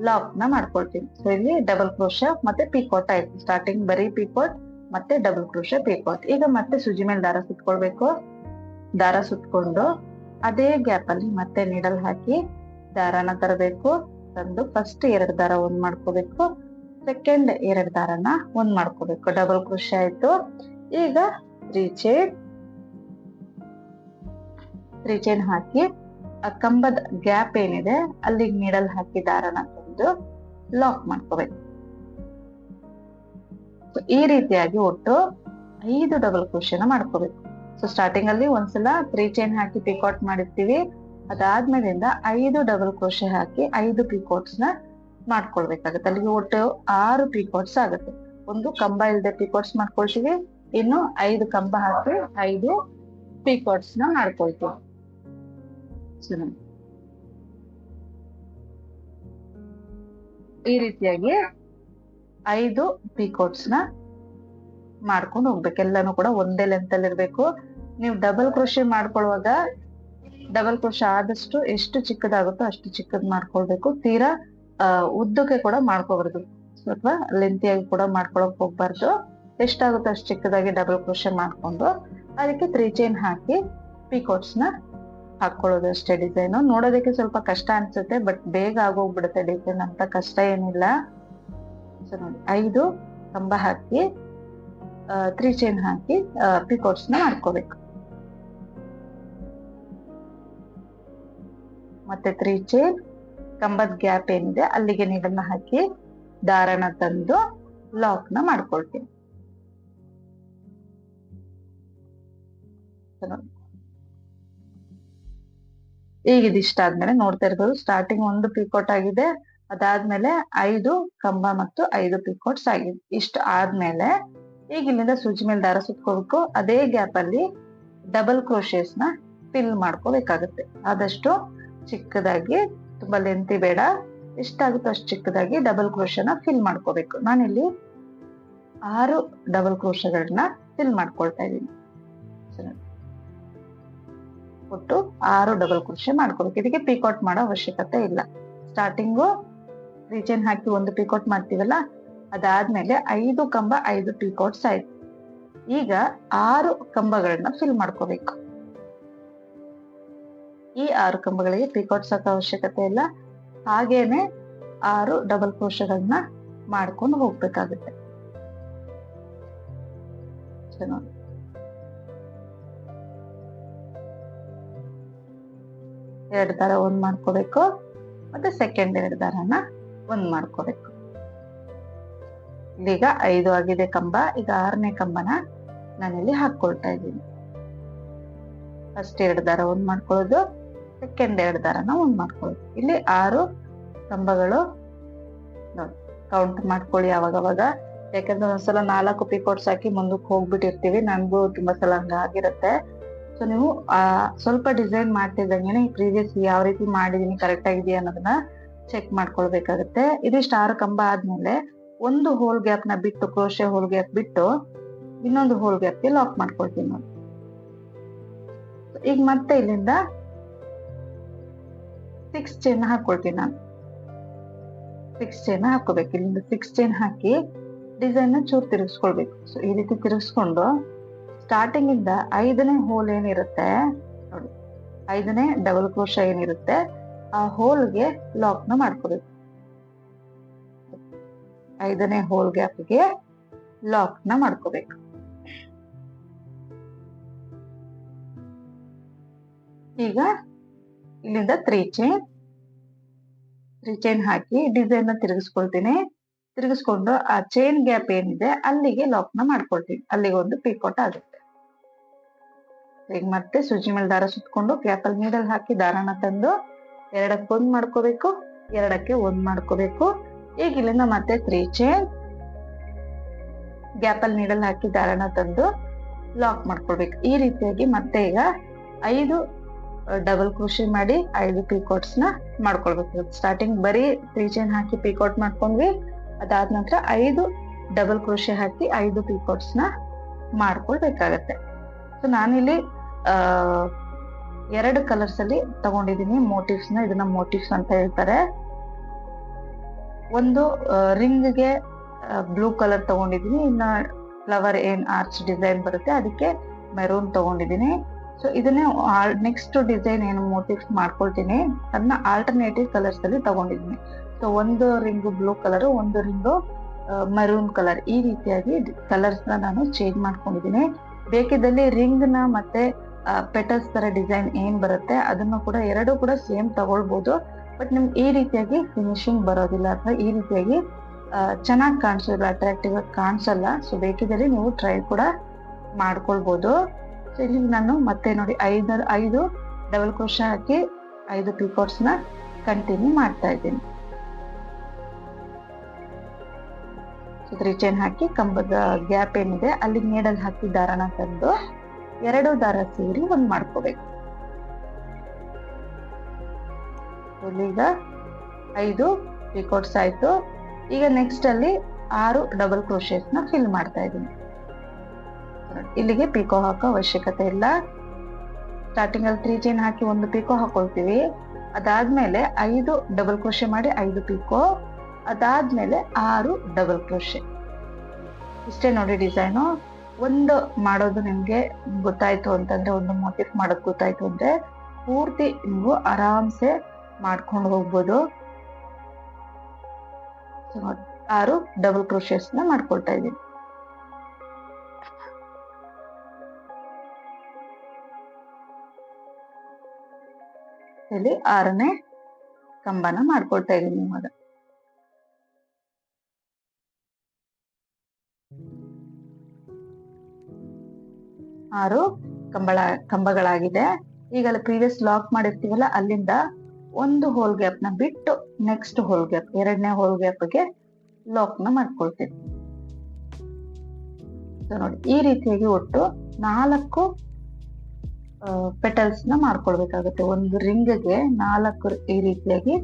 ಲಾಕ್ ನ ಮಾಡ್ಕೊಳ್ತೀನಿ. ಸೊ ಇಲ್ಲಿ ಡಬಲ್ ಕ್ರೋಶೆ ಮತ್ತೆ ಪಿಕೌಟ್ ಆಯ್ತು. ಸ್ಟಾರ್ಟಿಂಗ್ ಬರೀ ಪಿಕೌಟ್ ಮತ್ತೆ ಡಬಲ್ ಕ್ರೋಶೆ ಪಿಕೌಟ್. ಈಗ ಮತ್ತೆ ಸೂಜಿ ಮೇಲೆ ದಾರ ಸುತ್ಕೊಳ್ಬೇಕು. ದಾರ ಸುತ್ಕೊಂಡು ಅದೇ ಗ್ಯಾಪ್ ಅಲ್ಲಿ ಮತ್ತೆ ನೀಡಲ್ ಹಾಕಿ ದಾರನ ತರಬೇಕು. ತಂದು ಫಸ್ಟ್ 2 ದಾರ ಒಂದ್ ಮಾಡ್ಕೋಬೇಕು, ಸೆಕೆಂಡ್ 2 ದಾರನ ಒಂದ್ ಮಾಡ್ಕೋಬೇಕು. ಡಬಲ್ ಕ್ರೋಶೆ ಆಯ್ತು. ಈಗ 3 ಚೈನ್ ಹಾಕಿ ಆ ಕಂಬದ ಗ್ಯಾಪ್ ಏನಿದೆ ಅಲ್ಲಿ ನೀಡಲ್ ಹಾಕಿ ದಾರನ ತಂದು ಲಾಕ್ ಮಾಡ್ಕೋಬೇಕು. ಈ ರೀತಿಯಾಗಿ ಒಟ್ಟು 5 ಡಬಲ್ ಕ್ರೋಶೆನ ಮಾಡ್ಕೋಬೇಕು. ಸೊ ಸ್ಟಾರ್ಟಿಂಗ್ ಅಲ್ಲಿ ಒಂದ್ಸಲ 3 ಚೈನ್ ಹಾಕಿ ಪಿಕೌಟ್ ಮಾಡಿರ್ತೀವಿ. ಅದಾದ್ಮೇಲಿಂದ 5 ಡಬಲ್ ಕ್ರೋಶೆ ಹಾಕಿ 5 ಪಿಕೌಟ್ಸ್ ನ ಮಾಡ್ಕೊಳ್ಬೇಕಾಗತ್ತೆ. ಅಲ್ಲಿಗೆ ಒಟ್ಟು 6 ಪಿಕೌಟ್ಸ್ ಆಗುತ್ತೆ. ಒಂದು ಕಂಬ ಇಲ್ಲದೆ ಪಿಕೌಟ್ಸ್ ಮಾಡ್ಕೊಳ್ತೀವಿ, ಇನ್ನು 5 ಕಂಬ ಹಾಕಿ 5 ಪಿಕೌಟ್ಸ್ ನ ಮಾಡ್ಕೊಳ್ತೀವಿ. ಈ ರೀತಿಯಾಗಿ 5 ಪಿಕೌಟ್ಸ್ ನ ಮಾಡ್ಕೊಂಡು ಹೋಗ್ಬೇಕು. ಎಲ್ಲಾನು ಕೂಡ ಒಂದೇ ಲೆಂತ್ ಅಲ್ಲಿ ಇರ್ಬೇಕು. ನೀವು ಡಬಲ್ ಕ್ರೋಶೆ ಮಾಡ್ಕೊಳ್ಳುವಾಗ ಡಬಲ್ ಕ್ರೋಶೆ ಆದಷ್ಟು ಎಷ್ಟು ಚಿಕ್ಕದಾಗುತ್ತೋ ಅಷ್ಟು ಚಿಕ್ಕದ್ ಮಾಡ್ಕೊಳ್ಬೇಕು. ತೀರಾ ಉದ್ದಕ್ಕೆ ಕೂಡ ಮಾಡ್ಕೋಬಾರ್ದು, ಸ್ವಲ್ಪ ಲೆಂತಿಯಾಗಿ ಕೂಡ ಮಾಡ್ಕೊಳಕ್ ಹೋಗ್ಬಾರ್ದು. ಎಷ್ಟಾಗುತ್ತೋ ಅಷ್ಟು ಚಿಕ್ಕದಾಗಿ ಡಬಲ್ ಕ್ರೋಶೆ ಮಾಡ್ಕೊಂಡು ಅದಕ್ಕೆ 3 ಚೈನ್ ಹಾಕಿ ಪಿಕೌಟ್ಸ್ ನ ಹಾಕೊಳ್ಳೋದು ಅಷ್ಟೇ. ಡಿಸೈನ್ ನೋಡೋದಕ್ಕೆ ಸ್ವಲ್ಪ ಕಷ್ಟ ಅನ್ಸುತ್ತೆ, ಬಟ್ ಬೇಗ ಆಗೋಗ್ಬಿಡುತ್ತೆ ಡಿಸೈನ್, ಅಂತ ಕಷ್ಟ ಏನಿಲ್ಲ. ಸೊ ನೋಡಿ 5 ಕಂಬ ಹಾಕಿ 3 ಚೈನ್ ಹಾಕಿ ಪಿಕೋಟ್ಸ್ ನ ಮಾಡ್ಕೋಬೇಕು. ಮತ್ತೆ 3 ಚೈನ್, ಕಂಬದ ಗ್ಯಾಪ್ ಏನಿದೆ ಅಲ್ಲಿಗೆ ನೀಡನ್ನ ಹಾಕಿ ದಾರನ ತಂದು ಲಾಕ್ ನ ಮಾಡ್ಕೊಳ್ತೀನಿ. ಈಗ ಇದಿಷ್ಟ ಆದ್ಮೇಲೆ ನೋಡ್ತಾ ಇರ್ಬೋದು, ಸ್ಟಾರ್ಟಿಂಗ್ ಒಂದು ಪಿಕೋಟ್ ಆಗಿದೆ, ಅದಾದ್ಮೇಲೆ 5 ಕಂಬ ಮತ್ತು 5 ಪಿಕೋಟ್ಸ್ ಆಗಿದೆ. ಇಷ್ಟ ಆದ್ಮೇಲೆ ಈಗ ಇಲ್ಲಿಂದ ಸೂಜಿ ಮೇಲೆ ದಾರ ಸುತ್ಕೋಬೇಕು. ಅದೇ ಗ್ಯಾಪ್ ಅಲ್ಲಿ ಡಬಲ್ ಕ್ರೋಶೇಸ್ ನ ಫಿಲ್ ಮಾಡ್ಕೋಬೇಕಾಗುತ್ತೆ. ಆದಷ್ಟು ಚಿಕ್ಕದಾಗಿ, ತುಂಬಾ ಲೆಂತಿ ಬೇಡ, ಎಷ್ಟಾಗುತ್ತೋ ಅಷ್ಟು ಚಿಕ್ಕದಾಗಿ ಡಬಲ್ ಕ್ರೋಶನ ಫಿಲ್ ಮಾಡ್ಕೋಬೇಕು. ನಾನಿಲ್ಲಿ 6 ಡಬಲ್ ಕ್ರೋಶಗಳನ್ನ ಫಿಲ್ ಮಾಡ್ಕೊಳ್ತಾ ಇದ್ದೀನಿ. ಒಟ್ಟು 6 ಡಬಲ್ ಕ್ರೋಶೆ ಮಾಡ್ಕೋಬೇಕು. ಇದಕ್ಕೆ ಪಿಕೋಟ್ ಮಾಡೋ ಅವಶ್ಯಕತೆ ಇಲ್ಲ. ಸ್ಟಾರ್ಟಿಂಗು 3 ಚೈನ್ ಹಾಕಿ ಒಂದು ಪಿಕೋಟ್ ಮಾಡ್ತೀವಲ್ಲ, ಅದಾದ್ಮೇಲೆ 5 ಕಂಬ 5 ಪಿಕೋಟ್ಸ್ ಆಯ್ತು. ಈಗ 6 ಕಂಬಗಳನ್ನ ಫಿಲ್ ಮಾಡ್ಕೋಬೇಕು. ಈ 6 ಕಂಬಗಳಿಗೆ ಪಿಕೋಟ್ಸ್ ಹಾಕೋ ಅವಶ್ಯಕತೆ ಇಲ್ಲ, ಹಾಗೇನೆ 6 ಡಬಲ್ ಕ್ರೋಶಗಳನ್ನ ಮಾಡ್ಕೊಂಡು ಹೋಗ್ಬೇಕಾಗುತ್ತೆ. ಎರಡು ದಾರ ಒಂದ್ ಮಾಡ್ಕೋಬೇಕು, ಮತ್ತೆ ಸೆಕೆಂಡ್ 2 ದಾರನ ಒಂದ್ ಮಾಡ್ಕೋಬೇಕು. ಈಗ 5 ಆಗಿದೆ ಕಂಬ. ಈಗ 6ನೇ ಕಂಬನ ನಾನಿಲ್ಲಿ ಹಾಕೊಳ್ತಾ ಇದ್ದೀನಿ. ಫಸ್ಟ್ 2 ದಾರ ಒಂದ್ ಮಾಡ್ಕೊಳ್ಳೋದು, ಸೆಕೆಂಡ್ 2 ದಾರನ ಒಂದ್ ಮಾಡ್ಕೊಳ್ಳೋದು. ಇಲ್ಲಿ 6 ಕಂಬಗಳು ನೋಡಿ, ಕೌಂಟ್ ಮಾಡ್ಕೊಳ್ಳಿ ಅವಾಗವಾಗ. ಯಾಕಂದ್ರೆ ಒಂದ್ಸಲ 4 ಪಿಕೋಟ್ಸ್ ಹಾಕಿ ಮುಂದಕ್ಕೆ ಹೋಗ್ಬಿಟ್ಟಿರ್ತೀವಿ, ನನ್ಗೂ ತುಂಬಾ ಸಲ ಹಂಗಾಗಿರುತ್ತೆ. ಸೊ ನೀವು ಸ್ವಲ್ಪ ಡಿಸೈನ್ ಮಾಡ್ತಿದ್ದಂಗೆನೆ ಪ್ರೀವಿಯಸ್ ಯಾವ ರೀತಿ ಮಾಡಿದೀನಿ ಕರೆಕ್ಟ್ ಆಗಿದೆಯಾ ಅನ್ನೋದನ್ನ ಚೆಕ್ ಮಾಡ್ಕೊಳ್ಬೇಕಾಗುತ್ತೆ. ಇದಿಷ್ಟು 6 ಕಂಬ ಆದ್ಮೇಲೆ ಒಂದು ಹೋಲ್ ಗ್ಯಾಪ್ ನ ಬಿಟ್ಟು, ಕ್ರೋಶೆ ಹೋಲ್ ಗ್ಯಾಪ್ ಬಿಟ್ಟು ಇನ್ನೊಂದು ಹೋಲ್ ಗ್ಯಾಪ್ಗೆ ಲಾಕ್ ಮಾಡ್ಕೊಳ್ತೀನಿ ನೋಡಿ. ಈಗ ಮತ್ತೆ ಇಲ್ಲಿಂದ 6 ಚೈನ್ ಹಾಕೊಳ್ತೀನಿ ನಾನು. 6 ಚೈನ್ ಹಾಕೋಬೇಕು. ಇಲ್ಲಿಂದ 6 ಚೈನ್ ಹಾಕಿ ಡಿಸೈನ್ ನ ಚೂರು ತಿರುಗಿಸ್ಕೊಳ್ಬೇಕು. ಸೊ ಈ ರೀತಿ ತಿರುಗಿಸ್ಕೊಂಡು ಸ್ಟಾರ್ಟಿಂಗ್ ಇಂದ 5ನೇ ಹೋಲ್ ಏನಿರುತ್ತೆ ನೋಡಿ, 5ನೇ ಡಬಲ್ ಕ್ರೋಶ ಏನಿರುತ್ತೆ ಆ ಹೋಲ್ಗೆ ಲಾಕ್ ನ ಮಾಡ್ಕೋಬೇಕು. 5ನೇ ಹೋಲ್ ಗ್ಯಾಪ್ಗೆ ಲಾಕ್ ನ ಮಾಡ್ಕೋಬೇಕು. ಈಗ ಇಲ್ಲಿಂದ 3 ಚೈನ್ ಹಾಕಿ ಡಿಸೈನ್ ನ ತಿರುಗಿಸ್ಕೊಳ್ತೀನಿ. ತಿರುಗಿಸ್ಕೊಂಡು ಆ ಚೈನ್ ಗ್ಯಾಪ್ ಏನಿದೆ ಅಲ್ಲಿಗೆ ಲಾಕ್ ನ ಮಾಡ್ಕೊಳ್ತೀನಿ. ಅಲ್ಲಿಗೆ ಒಂದು ಪಿಕೋಟ್ ಆಗುತ್ತೆ. ಈಗ ಮತ್ತೆ ಸೂಜಿ ಮೇಲೆ ದಾರ ಸುತ್ಕೊಂಡು ಗ್ಯಾಪ್ ಅಲ್ಲಿ ನೀಡಲ್ ಹಾಕಿ ದಾರನ ತಂದು 2ಕ್ಕೆ ಒಂದ್ ಮಾಡ್ಕೋಬೇಕು, 2ಕ್ಕೆ ಒಂದ್ ಮಾಡ್ಕೋಬೇಕು. ಈಗ ಇಲ್ಲಿಂದ ಮತ್ತೆ 3 ಚೈನ್, ಗ್ಯಾಪ್ ಅಲ್ಲಿ ನೀಡಲ್ ಹಾಕಿ ದಾರನ ತಂದು ಲಾಕ್ ಮಾಡ್ಕೊಳ್ಬೇಕು. ಈ ರೀತಿಯಾಗಿ ಮತ್ತೆ ಈಗ 5 ಡಬಲ್ ಕ್ರೋಶೆ ಮಾಡಿ 5 ಪಿಕೋಟ್ಸ್ ನ ಮಾಡ್ಕೊಳ್ಬೇಕು. ಸ್ಟಾರ್ಟಿಂಗ್ ಬರೀ 3 ಚೈನ್ ಹಾಕಿ ಪಿಕೋಟ್ ಮಾಡ್ಕೊಂಡ್ವಿ, ಅದಾದ ನಂತರ 5 ಡಬಲ್ ಕ್ರೋಶೆ ಹಾಕಿ 5 ಪಿಕೋಟ್ಸ್ ನ ಮಾಡ್ಕೊಳ್ಬೇಕಾಗತ್ತೆ. ಸೊ ನಾನಿಲ್ಲಿ 2 ಕಲರ್ಸ್ ಅಲ್ಲಿ ತಗೊಂಡಿದ್ದೀನಿ ಮೋಟಿವ್ಸ್ ನ. ಇದನ್ನ ಮೋಟಿವ್ಸ್ ಅಂತ ಹೇಳ್ತಾರೆ. ಒಂದು ರಿಂಗ್ಗೆ ಬ್ಲೂ ಕಲರ್ ತಗೊಂಡಿದ್ದೀನಿ, ಇನ್ನ ಫ್ಲವರ್ ಏನ್ ಆರ್ಚ್ ಡಿಸೈನ್ ಬರುತ್ತೆ ಅದಕ್ಕೆ ಮೆರೂನ್ ತಗೊಂಡಿದ್ದೀನಿ. ಸೊ ಇದನ್ನೇ ನೆಕ್ಸ್ಟ್ ಡಿಸೈನ್ ಏನು ಮೋಟಿವ್ಸ್ ಮಾಡ್ಕೊಳ್ತೀನಿ ಅದನ್ನ ಆಲ್ಟರ್ನೇಟಿವ್ ಕಲರ್ಸ್ ಅಲ್ಲಿ ತಗೊಂಡಿದ್ದೀನಿ. ಸೊ ಒಂದು ರಿಂಗು ಬ್ಲೂ ಕಲರ್, ಒಂದು ರಿಂಗು ಮರೂನ್ ಕಲರ್, ಈ ರೀತಿಯಾಗಿ ಕಲರ್ಸ್ ನ ನಾನು ಚೇಂಜ್ ಮಾಡ್ಕೊಂಡಿದ್ದೀನಿ. ಬೇಕಿದ್ದಲ್ಲಿ ರಿಂಗ್ ನ ಮತ್ತೆ ಪೆಟಲ್ಸ್ ತರ ಡಿಸೈನ್ ಏನ್ ಬರುತ್ತೆ ಅದನ್ನು ಕೂಡ 2 ಕೂಡ ಸೇಮ್ ತಗೊಳ್ಬಹುದು. ಬಟ್ ನಿಮ್ಗೆ ಈ ರೀತಿಯಾಗಿ ಫಿನಿಶಿಂಗ್ ಬರೋದಿಲ್ಲ ಅಥವಾ ಈ ರೀತಿಯಾಗಿ ಚೆನ್ನಾಗಿ ಕಾಣಿಸೋದಿಲ್ಲ, ಅಟ್ರಾಕ್ಟಿವ್ ಆಗಿ ಕಾಣಿಸಲ್ಲ. ಸೊ ಬೇಕಿದ್ದಲ್ಲಿ ನೀವು ಟ್ರೈ ಕೂಡ ಮಾಡ್ಕೊಳ್ಬಹುದು. ಸೊ ಇಲ್ಲಿ ನಾನು ಮತ್ತೆ ನೋಡಿ 5 ಡಬಲ್ ಕ್ರೋಶ ಹಾಕಿ 5 ಪಿಕೋಟ್ಸ್ ನ ಕಂಟಿನ್ಯೂ ಮಾಡ್ತಾ ಇದ್ದೀನಿ. 3 ಚೈನ್ ಹಾಕಿ ಕಂಬದ ಗ್ಯಾಪ್ ಏನಿದೆ ಅಲ್ಲಿ ನೀಡಲ್ ಹಾಕಿ ದಾರನ ತಂದು 2 ದಾರ ಸೇರಿ ಒಂದ್ ಮಾಡ್ಕೋಬೇಕು. ಈಗ 5 ಪಿಕೋಟ್ಸ್ ಆಯ್ತು. ಈಗ ನೆಕ್ಸ್ಟ್ ಅಲ್ಲಿ 6 ಡಬಲ್ ಕ್ರೋಶೇಸ್ ನ ಫಿಲ್ ಮಾಡ್ತಾ ಇದ್ದೀನಿ. ಇಲ್ಲಿಗೆ ಪಿಕೋ ಹಾಕೋ ಅವಶ್ಯಕತೆ ಇಲ್ಲ. ಸ್ಟಾರ್ಟಿಂಗ್ ಅಲ್ಲಿ 3 ಚೈನ್ ಹಾಕಿ ಒಂದು ಪಿಕೋ ಹಾಕೊಳ್ತೀವಿ, ಅದಾದ್ಮೇಲೆ 5 ಡಬಲ್ ಕ್ರೋಶೆ ಮಾಡಿ 5 ಪಿಕೋ, ಅದಾದ್ಮೇಲೆ 6 ಡಬಲ್ ಕ್ರೋಶೆ. ಇಷ್ಟೇ ನೋಡಿ ಡಿಸೈನು. ಒಂದು ಮಾಡೋದು ನಿಮ್ಗೆ ಗೊತ್ತಾಯ್ತು ಅಂತಂದ್ರೆ, ಒಂದು ಮೋಟಿವ್ ಮಾಡೋದು ಗೊತ್ತಾಯ್ತು ಅಂದ್ರೆ ಪೂರ್ತಿ ನೀವು ಆರಾಮ್ಸೆ ಮಾಡ್ಕೊಂಡು ಹೋಗ್ಬೋದು. 6 ಡಬಲ್ ಕ್ರೋಶೇಸ್ ನ ಮಾಡ್ಕೊಳ್ತಾ ಇದ್ದೀನಿ. ಇಲ್ಲಿ 6ನೇ ಕಂಬನ ಮಾಡ್ಕೊಳ್ತಾ ಇದೀನಿ ಇವಾಗ. 6 ಕಂಬಗಳಾಗಿದೆ. ಈಗ ಅಲ್ಲಿ ಪ್ರೀವಿಯಸ್ ಲಾಕ್ ಮಾಡಿರ್ತೀವಲ್ಲ, ಅಲ್ಲಿಂದ ಒಂದು ಹೋಲ್ ಗ್ಯಾಪ್ ನ ಬಿಟ್ಟು ನೆಕ್ಸ್ಟ್ ಹೋಲ್ ಗ್ಯಾಪ್, 2ನೇ ಹೋಲ್ ಗ್ಯಾಪ್ಗೆ ಲಾಕ್ ನ ಮಾಡ್ಕೊಳ್ತೀವಿ. ನೋಡಿ, ಈ ರೀತಿಯಾಗಿ ಒಟ್ಟು 4 ಪೆಟಲ್ಸ್ ನ ಮಾಡ್ಕೊಳ್ಬೇಕಾಗುತ್ತೆ. ಒಂದು ರಿಂಗ್ಗೆ 4 ಈ ರೀತಿಯಾಗಿ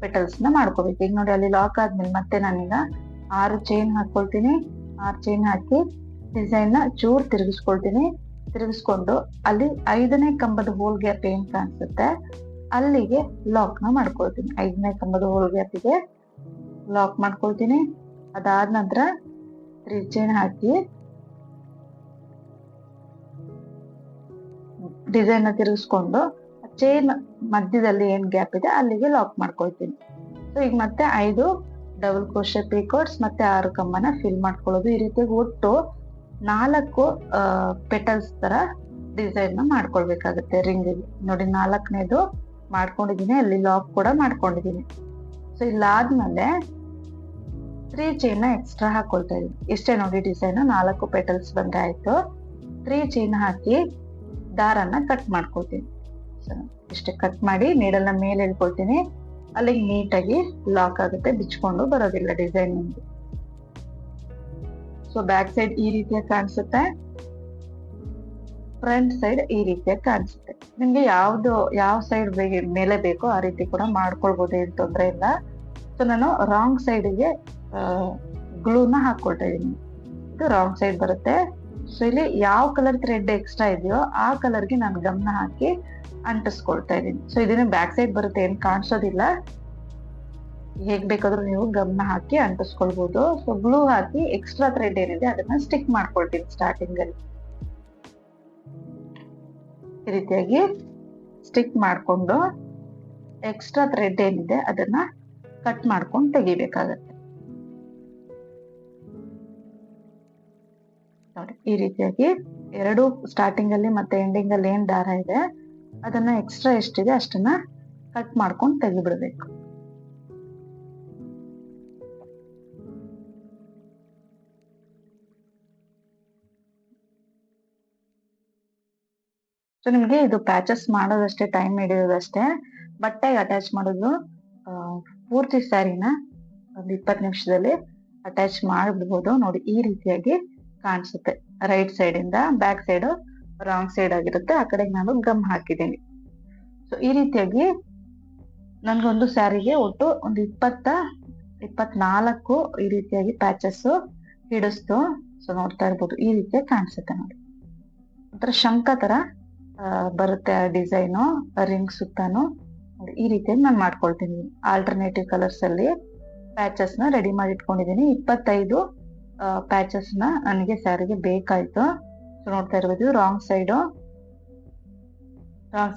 ಪೆಟಲ್ಸ್ ನ ಮಾಡ್ಕೋಬೇಕು. ಈಗ ನೋಡಿ, ಅಲ್ಲಿ ಲಾಕ್ ಆದ್ಮೇಲೆ ಮತ್ತೆ ನಾನೀಗ 6 ಚೈನ್ ಹಾಕೊಳ್ತೀನಿ. 6 ಚೈನ್ ಹಾಕಿ ಡಿಸೈನ್ ನ ಚೂರ್ ತಿರುಗಿಸ್ಕೊಂಡು ಅಲ್ಲಿ 5ನೇ ಕಂಬದ ಹೋಲ್ ಗ್ಯಾಪ್ ಏನ್ ಕಾಣಿಸುತ್ತೆ ಅಲ್ಲಿಗೆ ಲಾಕ್ ನ ಮಾಡ್ಕೊಳ್ತೀನಿ. 5ನೇ ಕಂಬದ ಹೋಲ್ ಗ್ಯಾಪಿಗೆ ಲಾಕ್ ಮಾಡ್ಕೊಳ್ತೀನಿ. ಅದಾದ ನಂತರ 3 ಚೈನ್ ಹಾಕಿ ಡಿಸೈನ್ ನ ತಿರುಗಿಸ್ಕೊಂಡು ಚೈನ್ ಮಧ್ಯದಲ್ಲಿ ಏನ್ ಗ್ಯಾಪ್ ಇದೆ ಅಲ್ಲಿಗೆ ಲಾಕ್ ಮಾಡ್ಕೊಳ್ತೀನಿ. ಸೊ ಈಗ ಮತ್ತೆ 5 ಡಬಲ್ ಕ್ರೋಶೆ ಪಿಕೋಟ್ಸ್ ಮತ್ತೆ 6 ಕಂಬನ ಫಿಲ್ ಮಾಡ್ಕೊಳ್ಳೋದು. ಈ ರೀತಿಯಾಗಿ ಒಟ್ಟು 4 ಪೆಟಲ್ಸ್ ತರ ಡಿಸೈನ್ ನ ಮಾಡ್ಕೊಳ್ಬೇಕಾಗುತ್ತೆ ರಿಂಗ್ಗೆ. ನೋಡಿ, 4ನೇದು ಮಾಡ್ಕೊಂಡಿದೀನಿ, ಅಲ್ಲಿ ಲಾಕ್ ಕೂಡ ಮಾಡ್ಕೊಂಡಿದೀನಿ. ಸೊ ಇಲ್ಲಾದ್ಮೇಲೆ 3 ಚೈನ್ ನ ಎಕ್ಸ್ಟ್ರಾ ಹಾಕೊಳ್ತಾ ಇದೀನಿ. ಇಷ್ಟೇ ನೋಡಿ ಡಿಸೈನ್. 4 ಪೆಟಲ್ಸ್ ಬಂದ್ರೆ ಆಯ್ತು. 3 ಚೈನ್ ಹಾಕಿ ದಾರನ ಕಟ್ ಮಾಡ್ಕೊಳ್ತೀನಿ. ಇಷ್ಟೇ ಕಟ್ ಮಾಡಿ ನೀಡಲ್ನ ಮೇಲೆ ಇಳ್ಕೊಳ್ತೀನಿ. ಅಲ್ಲಿಗೆ ನೀಟಾಗಿ ಲಾಕ್ ಆಗುತ್ತೆ, ಬಿಚ್ಕೊಂಡು ಬರೋದಿಲ್ಲ ಡಿಸೈನ್ ನಿಮ್ಗೆ. ಸೊ ಬ್ಯಾಕ್ ಸೈಡ್ ಈ ರೀತಿಯಾಗಿ ಕಾಣಿಸುತ್ತೆ, ಫ್ರಂಟ್ ಸೈಡ್ ಈ ರೀತಿಯಾಗಿ ಕಾಣಿಸುತ್ತೆ. ನಿಮ್ಗೆ ಯಾವ ಸೈಡ್ ಮೇಲೆ ಬೇಕೋ ಆ ರೀತಿ ಕೂಡ ಮಾಡ್ಕೊಳ್ಬಹುದು, ಏನ್ ತೊಂದ್ರೆ ಇಲ್ಲ. ಸೊ ನಾನು ರಾಂಗ್ ಸೈಡ್ಗೆ ಗ್ಲೂನ ಹಾಕೊಳ್ತಾ ಇದೀನಿ. ಇದು ರಾಂಗ್ ಸೈಡ್ ಬರುತ್ತೆ. ಸೊ ಇಲ್ಲಿ ಯಾವ ಕಲರ್ ಥ್ರೆಡ್ ಎಕ್ಸ್ಟ್ರಾ ಇದೆಯೋ ಆ ಕಲರ್ಗೆ ನಾನು ಗಮ್ನ ಹಾಕಿ ಅಂಟಿಸ್ಕೊಳ್ತಾ ಇದೀನಿ. ಸೊ ಇದನ್ನ ಬ್ಯಾಕ್ ಸೈಡ್ ಬರುತ್ತೆ, ಏನ್ ಕಾಣಿಸೋದಿಲ್ಲ. ಹೇಗ್ ಬೇಕಾದ್ರೂ ನೀವು ಗಮ್ನ ಹಾಕಿ ಅಂಟಿಸ್ಕೊಳ್ಬಹುದು. ಸೊ ಗ್ಲೂ ಹಾಕಿ ಎಕ್ಸ್ಟ್ರಾ ಥ್ರೆಡ್ ಏನಿದೆ ಅದನ್ನ ಸ್ಟಿಕ್ ಮಾಡ್ಕೊಳ್ತೀನಿ ಸ್ಟಾರ್ಟಿಂಗ್ ಅಲ್ಲಿ. ಈ ರೀತಿಯಾಗಿ ಸ್ಟಿಕ್ ಮಾಡ್ಕೊಂಡು ಎಕ್ಸ್ಟ್ರಾ ಥ್ರೆಡ್ ಏನಿದೆ ಅದನ್ನ ಕಟ್ ಮಾಡ್ಕೊಂಡು ತೆಗಿಬೇಕಾಗತ್ತೆ. ನೋಡಿ, ಈ ರೀತಿಯಾಗಿ 2 ಸ್ಟಾರ್ಟಿಂಗ್ ಅಲ್ಲಿ ಮತ್ತೆ ಎಂಡಿಂಗ್ ಅಲ್ಲಿ ಏನ್ ದಾರ ಇದೆ ಅದನ್ನ ಎಕ್ಸ್ಟ್ರಾ ಎಷ್ಟಿದೆ ಅಷ್ಟನ್ನ ಕಟ್ ಮಾಡ್ಕೊಂಡು ತೆಗಿಬಿಡ್ಬೇಕು. ಸೊ ನಿಮ್ಗೆ ಇದು ಪ್ಯಾಚಸ್ ಮಾಡೋದಷ್ಟೇ, ಟೈಮ್ ಹಿಡಿಯೋದಷ್ಟೇ. ಬಟ್ಟೆಗೆ ಅಟ್ಯಾಚ್ ಮಾಡೋದು ಪೂರ್ತಿ ಸ್ಯಾರಿನ ಒಂದು 20 ನಿಮಿಷದಲ್ಲಿ ಅಟ್ಯಾಚ್ ಮಾಡ್ಬಿಡ್ಬೋದು. ನೋಡಿ, ಈ ರೀತಿಯಾಗಿ ಕಾಣಿಸುತ್ತೆ. ರೈಟ್ ಸೈಡ್ ಇಂದ ಬ್ಯಾಕ್ ಸೈಡ್ ರಾಂಗ್ ಸೈಡ್ ಆಗಿರುತ್ತೆ. ಆ ಕಡೆಗೆ ನಾನು ಗಮ್ ಹಾಕಿದ್ದೀನಿ. ಸೊ ಈ ರೀತಿಯಾಗಿ ನನ್ಗೊಂದು ಸ್ಯಾರಿಗೆ ಒಟ್ಟು ಒಂದು 24 ಈ ರೀತಿಯಾಗಿ ಪ್ಯಾಚಸ್ ಹಿಡಿಸ್ತು. ಸೊ ನೋಡ್ತಾ ಇರ್ಬೋದು, ಈ ರೀತಿಯಾಗಿ ಕಾಣಿಸುತ್ತೆ. ನೋಡಿ, ಒಂಥರ ಶಂಕ ತರ ಬರುತ್ತೆ ಆ ಡಿಸೈನು ರಿಂಗ್ ಸುತ್ತಾನು. ಈ ರೀತಿಯಾಗಿ ನಾನು ಮಾಡ್ಕೊಳ್ತೀನಿ. ಆಲ್ಟರ್ನೇಟಿವ್ ಕಲರ್ಸ್ ಅಲ್ಲಿ ಪ್ಯಾಚಸ್ ನ ರೆಡಿ ಮಾಡಿ ಇಟ್ಕೊಂಡಿದ್ದೀನಿ. 25 ಪ್ಯಾಚಸ್ ನ ನನಗೆ ಸ್ಯಾರಿಗೆ ಬೇಕಾಯ್ತು. ಸೊ ನೋಡ್ತಾ ಇರ್ಬೋದು, ರಾಂಗ್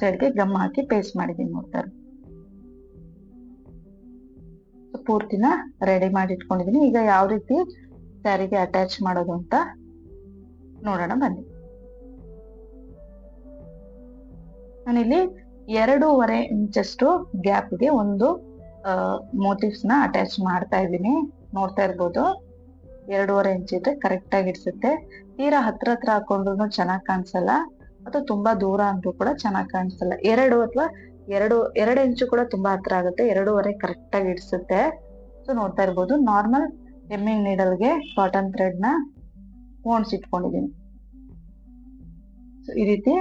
ಸೈಡ್ಗೆ ಗಮ್ ಹಾಕಿ ಪೇಸ್ಟ್ ಮಾಡಿದೀನಿ. ನೋಡ್ತಾ ಇರ್ಬೋದು, ಪೂರ್ತಿನ ರೆಡಿ ಮಾಡಿ ಇಟ್ಕೊಂಡಿದೀನಿ. ಈಗ ಯಾವ ರೀತಿ ಸ್ಯಾರಿಗೆ ಅಟ್ಯಾಚ್ ಮಾಡೋದು ಅಂತ ನೋಡೋಣ ಬನ್ನಿ. ನಾನಿಲ್ಲಿ 2.5 ಇಂಚಷ್ಟು ಗ್ಯಾಪ್ಗೆ ಒಂದು ಮೋಟಿವ್ಸ್ ನ ಅಟ್ಯಾಚ್ ಮಾಡ್ತಾ ಇದ್ದೀನಿ. ನೋಡ್ತಾ ಇರ್ಬೋದು, 2.5 ಇಂಚ್ ಇದ್ರೆ ಕರೆಕ್ಟ್ ಆಗಿ ಇಡ್ಸುತ್ತೆ. ತೀರಾ ಹತ್ರ ಹಾಕೊಂಡ್ರು ಚೆನ್ನಾಗ್ ಕಾಣಿಸಲ್ಲ, ಅಥವಾ ತುಂಬಾ ದೂರ ಅಂತೂ ಕೂಡ ಚೆನ್ನಾಗ್ ಕಾಣಿಸಲ್ಲ. 2 ಅಥವಾ 2 ಇಂಚು ಕೂಡ ತುಂಬಾ ಹತ್ರ ಆಗುತ್ತೆ. 2.5 ಕರೆಕ್ಟ್ ಆಗಿ ಇಡ್ಸುತ್ತೆ. ಸೊ ನೋಡ್ತಾ ಇರ್ಬೋದು, ನಾರ್ಮಲ್ ಹೆಮ್ಮಿಂಗ್ ನೀಡಲ್ಗೆ ಕಾಟನ್ ಥ್ರೆಡ್ ನ ಪೋಣ್ಸ್ ಇಟ್ಕೊಂಡಿದೀನಿ. ಸೊ ಈ ರೀತಿ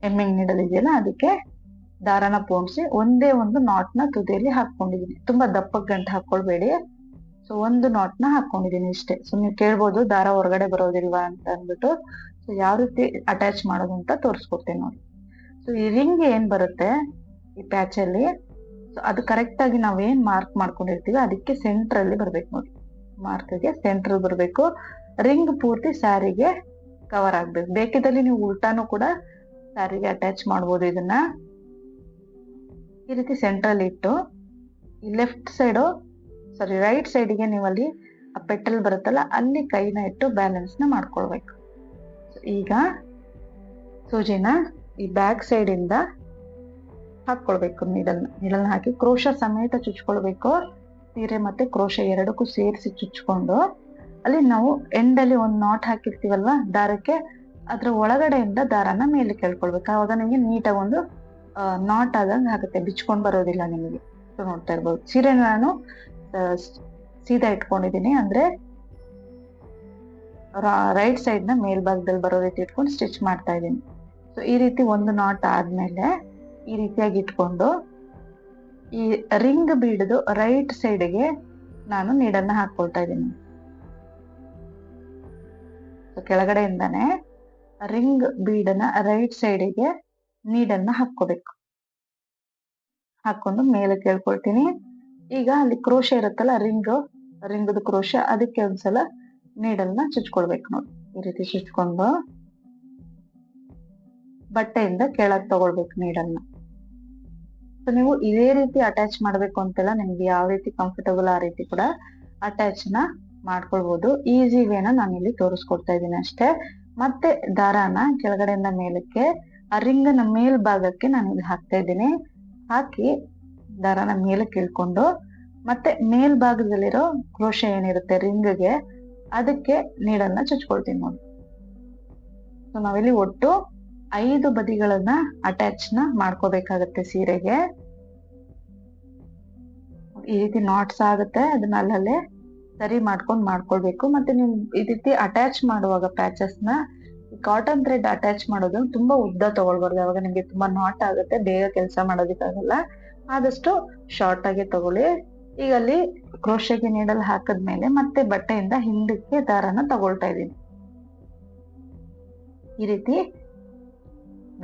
ಹೆಮ್ಮಿಂಗ್ ನೀಡಲ್ ಇದೆಯಲ್ಲ, ಅದಕ್ಕೆ ದಾರನ ಪೋಣಿಸಿ ಒಂದೇ ಒಂದು ನಾಟ್ ನ ತುದಿಯಲ್ಲಿ ಹಾಕೊಂಡಿದೀನಿ. ತುಂಬಾ ದಪ್ಪಕ್ಕೆ ಗಂಟು ಹಾಕೊಳ್ಬೇಡಿ. ಸೊ ಒಂದು ನಾಟ್ ನ ಹಾಕೊಂಡಿದೀನಿ ಇಷ್ಟೇ. ಸೊ ನೀವು ಕೇಳ್ಬೋದು, ದಾರ ಹೊರಗಡೆ ಬರೋದಿಲ್ವಾ ಅಂತ ಅಂದ್ಬಿಟ್ಟು. ಸೊ ಯಾವ ರೀತಿ ಅಟ್ಯಾಚ್ ಮಾಡೋದು ಅಂತ ತೋರಿಸ್ಕೊಡ್ತೀನಿ ನೋಡಿ. ಸೊ ಈ ರಿಂಗ್ ಏನ್ ಬರುತ್ತೆ ಈ ಪ್ಯಾಚ್ ಅಲ್ಲಿ, ಸೊ ಅದು ಕರೆಕ್ಟ್ ಆಗಿ ನಾವೇನ್ ಮಾರ್ಕ್ ಮಾಡ್ಕೊಂಡಿರ್ತೀವಿ ಅದಕ್ಕೆ ಸೆಂಟರ್ ಅಲ್ಲಿ ಬರ್ಬೇಕು ನೋಡಿ. ಮಾರ್ಕ್ಗೆ ಸೆಂಟರ್ ಬರ್ಬೇಕು. ರಿಂಗ್ ಪೂರ್ತಿ ಸ್ಯಾರಿಗೆ ಕವರ್ ಆಗ್ಬೇಕು. ಬೇಕಿದ್ದಲ್ಲಿ ನೀವು ಉಲ್ಟಾನು ಕೂಡ ಸ್ಯಾರಿಗೆ ಅಟ್ಯಾಚ್ ಮಾಡ್ಬೋದು. ಇದನ್ನ ಈ ರೀತಿ ಸೆಂಟ್ರಲ್ಲಿ ಇಟ್ಟು ರೈಟ್ ಸೈಡ್ಗೆ ನೀವಲ್ಲಿ ಆ ಪೆಟಲ್ ಬರುತ್ತಲ್ಲ ಅಲ್ಲಿ ಕೈನ ಇಟ್ಟು ಬ್ಯಾಲೆನ್ಸ್ ನ ಮಾಡ್ಕೊಳ್ಬೇಕು. ಈಗ ಸೂಜಿನ ಈ ಬ್ಯಾಕ್ ಸೈಡ್ ಇಂದ ಹಾಕೊಳ್ಬೇಕು. ನೀಡಲ್ನ ಹಾಕಿ ಕ್ರೋಶ ಸಮೇತ ಚುಚ್ಕೊಳ್ಬೇಕು. ಸೀರೆ ಮತ್ತೆ ಕ್ರೋಶ ಎರಡಕ್ಕೂ ಸೇರಿಸಿ ಚುಚ್ಕೊಂಡು ಅಲ್ಲಿ ನಾವು ಎಂಡಲ್ಲಿ ಒಂದು ನಾಟ್ ಹಾಕಿರ್ತೀವಲ್ವಾ ದಾರಕ್ಕೆ, ಅದ್ರ ಒಳಗಡೆಯಿಂದ ದಾರನ ಮೇಲೆ ಕೇಳ್ಕೊಳ್ಬೇಕು. ಆವಾಗ ನಿಮ್ಗೆ ನೀಟಾಗಿ ಒಂದು ನಾಟ್ ಆದಂಗೆ ಆಗುತ್ತೆ, ಬಿಚ್ಕೊಂಡ್ ಬರೋದಿಲ್ಲ ನಿಮಗೆ. ನೋಡ್ತಾ ಇರ್ಬೋದು ಸೀರೆ ನಾನು ಸೀದಾ ಇಟ್ಕೊಂಡಿದೀನಿ, ಅಂದ್ರೆ ರೈಟ್ ಸೈಡ್ ನ ಮೇಲ್ಭಾಗದಲ್ಲಿ ಬರೋ ರೀತಿ ಇಟ್ಕೊಂಡು ಸ್ಟಿಚ್ ಮಾಡ್ತಾ ಇದ್ದೀನಿ. ಸೊ ಈ ರೀತಿ ಒಂದು ನಾಟ್ ಆದ್ಮೇಲೆ ಈ ರೀತಿಯಾಗಿ ಇಟ್ಕೊಂಡು ಈ ರಿಂಗ್ ಬೀಡದು ರೈಟ್ ಸೈಡ್ಗೆ ನಾನು ನೀಡನ್ನ ಹಾಕೊಳ್ತಾ ಇದ್ದೀನಿ. ಕೆಳಗಡೆಯಿಂದಾನೆ ರಿಂಗ್ ಬೀಡನ್ನ ರೈಟ್ ಸೈಡ್ಗೆ ನೀಡನ್ನ ಹಾಕೋಬೇಕು. ಹಾಕೊಂಡು ಮೇಲೆ ಕೇಳ್ಕೊಳ್ತೀನಿ. ಈಗ ಅಲ್ಲಿ ಕ್ರೋಶ ಇರುತ್ತಲ್ಲ ರಿಂಗದ ಕ್ರೋಶ, ಅದಕ್ಕೆ ಒಂದ್ಸಲ ನೀಡಲ್ನ ಚುಚ್ಕೊಳ್ಬೇಕು ನೋಡಿ. ಈ ರೀತಿ ಚುಚ್ಕೊಂಡು ಬಟ್ಟೆಯಿಂದ ಕೆಳಗ್ ತಗೊಳ್ಬೇಕು ನೀಡಲ್ನ. ನೀವು ಇದೇ ರೀತಿ ಅಟ್ಯಾಚ್ ಮಾಡ್ಬೇಕು ಅಂತೆಲ್ಲ, ನಿಮ್ಗೆ ಯಾವ ರೀತಿ ಕಂಫರ್ಟಬಲ್ ಆ ರೀತಿ ಕೂಡ ಅಟ್ಯಾಚ್ ನ ಮಾಡ್ಕೊಳ್ಬಹುದು. ಈಸಿ ವೇನ ನಾನು ಇಲ್ಲಿ ತೋರಿಸ್ಕೊಡ್ತಾ ಇದ್ದೀನಿ ಅಷ್ಟೇ. ಮತ್ತೆ ದಾರಾನ ಕೆಳಗಡೆಯಿಂದ ಮೇಲಕ್ಕೆ ಆ ರಿಂಗನ ಮೇಲ್ಭಾಗಕ್ಕೆ ನಾನು ಇಲ್ಲಿ ಹಾಕ್ತಾ ಇದ್ದೀನಿ. ಹಾಕಿ ದಾರಾನ ಮೇಲಕ್ಕೆ ಇಳ್ಕೊಂಡು ಮತ್ತೆ ಮೇಲ್ಭಾಗದಲ್ಲಿರೋ ಕ್ರೋಶ ಏನಿರುತ್ತೆ ರಿಂಗ್ಗೆ, ಅದಕ್ಕೆ ನೀಡನ್ನ ಚುಚ್ಕೊಳ್ತೀನಿ ನೋಡಿ. ಸೊ ನಾವಿಲ್ಲಿ ಒಟ್ಟು 5 ಬದಿಗಳನ್ನ ಅಟ್ಯಾಚ್ ನ ಮಾಡ್ಕೋಬೇಕಾಗತ್ತೆ ಸೀರೆಗೆ. ಈ ರೀತಿ ನಾಟ್ಸ್ ಆಗುತ್ತೆ, ಅದನ್ನ ಅಲ್ಲಲ್ಲೇ ಸರಿ ಮಾಡ್ಕೊಳ್ಬೇಕು. ಮತ್ತೆ ನೀವು ಈ ರೀತಿ ಅಟ್ಯಾಚ್ ಮಾಡುವಾಗ ಪ್ಯಾಚಸ್ ನ ಕಾಟನ್ ಥ್ರೆಡ್ ಅಟ್ಯಾಚ್ ಮಾಡೋದು ತುಂಬಾ ಉದ್ದ ತಗೊಳ್ಬಾರ್ದು, ಅವಾಗ ನಿಮ್ಗೆ ತುಂಬಾ ನಾಟ್ ಆಗುತ್ತೆ, ಬೇಗ ಕೆಲಸ ಮಾಡೋದಕ್ಕಾಗಲ್ಲ. ಆದಷ್ಟು ಶಾರ್ಟ್ ಆಗಿ ತಗೊಳ್ಳಿ. ಈಗ ಅಲ್ಲಿ ಕ್ರೋಶೆಗೆ ನೀಡಲ್ ಹಾಕದ್ಮೇಲೆ ಮತ್ತೆ ಬಟ್ಟೆಯಿಂದ ಹಿಂದಕ್ಕೆ ದಾರನ ತಗೊಳ್ತಾ ಇದ್ದೀನಿ. ಈ ರೀತಿ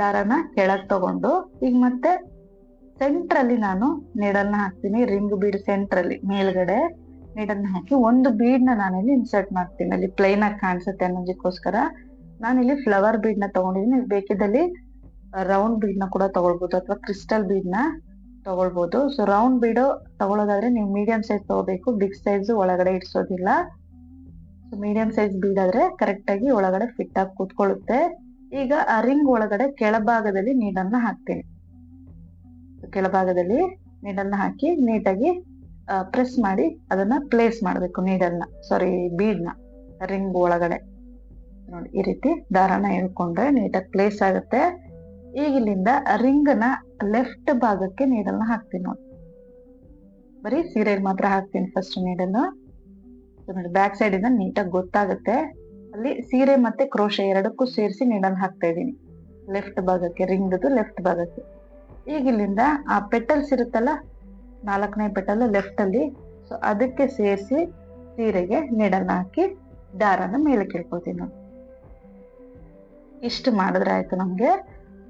ದಾರನ ಕೆಳಗ್ ತಗೊಂಡು ಈಗ ಮತ್ತೆ ಸೆಂಟ್ರಲ್ಲಿ ನಾನು ನೀಡಲ್ನ ಹಾಕ್ತೀನಿ. ರಿಂಗ್ ಬೀಡ್ ಸೆಂಟ್ರಲ್ಲಿ ಮೇಲ್ಗಡೆ ನೀಡಲ್ನ ಹಾಕಿ ಒಂದು ಬೀಡ್ ನಾನಿಲ್ಲಿ ಇನ್ಸರ್ಟ್ ಮಾಡ್ತೀನಿ. ಅಲ್ಲಿ ಪ್ಲೈನ್ ಆಗಿ ಕಾಣಿಸುತ್ತೆ ಅನ್ನೋದಕ್ಕೋಸ್ಕರ ನಾನಿಲ್ಲಿ ಫ್ಲವರ್ ಬೀಡ್ ನ ತಗೊಂಡಿದ್ದೀನಿ. ಬೇಕಿದ್ದಲ್ಲಿ ರೌಂಡ್ ಬೀಡ್ ನ ಕೂಡ ತಗೊಳ್ಬಹುದು ಅಥವಾ ಕ್ರಿಸ್ಟಲ್ ಬೀಡ್ ನ ತಗೊಳ್ಬಹುದು. ಸೊ ರೌಂಡ್ ಬೀಡು ತಗೊಳ್ಳೋದಾದ್ರೆ ನೀವು ಮೀಡಿಯಂ ಸೈಜ್ ತಗೋಬೇಕು, ಬಿಗ್ ಸೈಜ್ ಒಳಗಡೆ ಇಡ್ಸೋದಿಲ್ಲ. ಸೊ ಮೀಡಿಯಂ ಸೈಜ್ ಬೀಡ್ ಆದ್ರೆ ಕರೆಕ್ಟ್ ಆಗಿ ಒಳಗಡೆ ಫಿಟ್ ಆಗಿ ಕೂತ್ಕೊಳ್ಳುತ್ತೆ. ಈಗ ಆ ರಿಂಗ್ ಒಳಗಡೆ ಕೆಳಭಾಗದಲ್ಲಿ ನೀಡನ್ನ ಹಾಕ್ತೀನಿ. ಕೆಳಭಾಗದಲ್ಲಿ ನೀಡನ್ನ ಹಾಕಿ ನೀಟಾಗಿ ಪ್ರೆಸ್ ಮಾಡಿ ಅದನ್ನ ಪ್ಲೇಸ್ ಮಾಡ್ಬೇಕು. ಬೀಡ್ ನ ರಿಂಗ್ ಒಳಗಡೆ ನೋಡಿ ಈ ರೀತಿ ದಾರನ ಎಳ್ಕೊಂಡ್ರೆ ನೀಟಾಗಿ ಪ್ಲೇಸ್ ಆಗುತ್ತೆ. ಈಗ ಇಲ್ಲಿಂದ ರಿಂಗ್ ನ ಲೆಫ್ಟ್ ಭಾಗಕ್ಕೆ ನೀಡಲ್ನ ಹಾಕ್ತೀನಿ ನೋಡಿ. ಬರೀ ಸೀರೆಗೆ ಮಾತ್ರ ಹಾಕ್ತೀನಿ ಫಸ್ಟ್ ನೀಡಲ್ನ. ಬ್ಯಾಕ್ ಸೈಡ್ ಇಂದ ನೀಟಾಗಿ ಗೊತ್ತಾಗುತ್ತೆ. ಅಲ್ಲಿ ಸೀರೆ ಮತ್ತೆ ಕ್ರೋಶ ಎರಡಕ್ಕೂ ಸೇರಿಸಿ ನೀಡಲ್ ಹಾಕ್ತಾ ಇದ್ದೀನಿ ಲೆಫ್ಟ್ ಭಾಗಕ್ಕೆ, ರಿಂಗ್ದು ಲೆಫ್ಟ್ ಭಾಗಕ್ಕೆ. ಈಗ ಇಲ್ಲಿಂದ ಆ ಪೆಟಲ್ಸ್ ಇರುತ್ತಲ್ಲ, 4ನೇ ಪೆಟಲ್ ಲೆಫ್ಟ್ ಅಲ್ಲಿ, ಸೊ ಅದಕ್ಕೆ ಸೇರಿಸಿ ಸೀರೆಗೆ ನೀಡಲ್ನ ಹಾಕಿ ದಾರನ ಮೇಲೆ ಕೇಳ್ಕೊಳ್ತೀನಿ ನೋಡಿ. ಇಷ್ಟು ಮಾಡಿದ್ರೆ ಆಯ್ತು, ನಮ್ಗೆ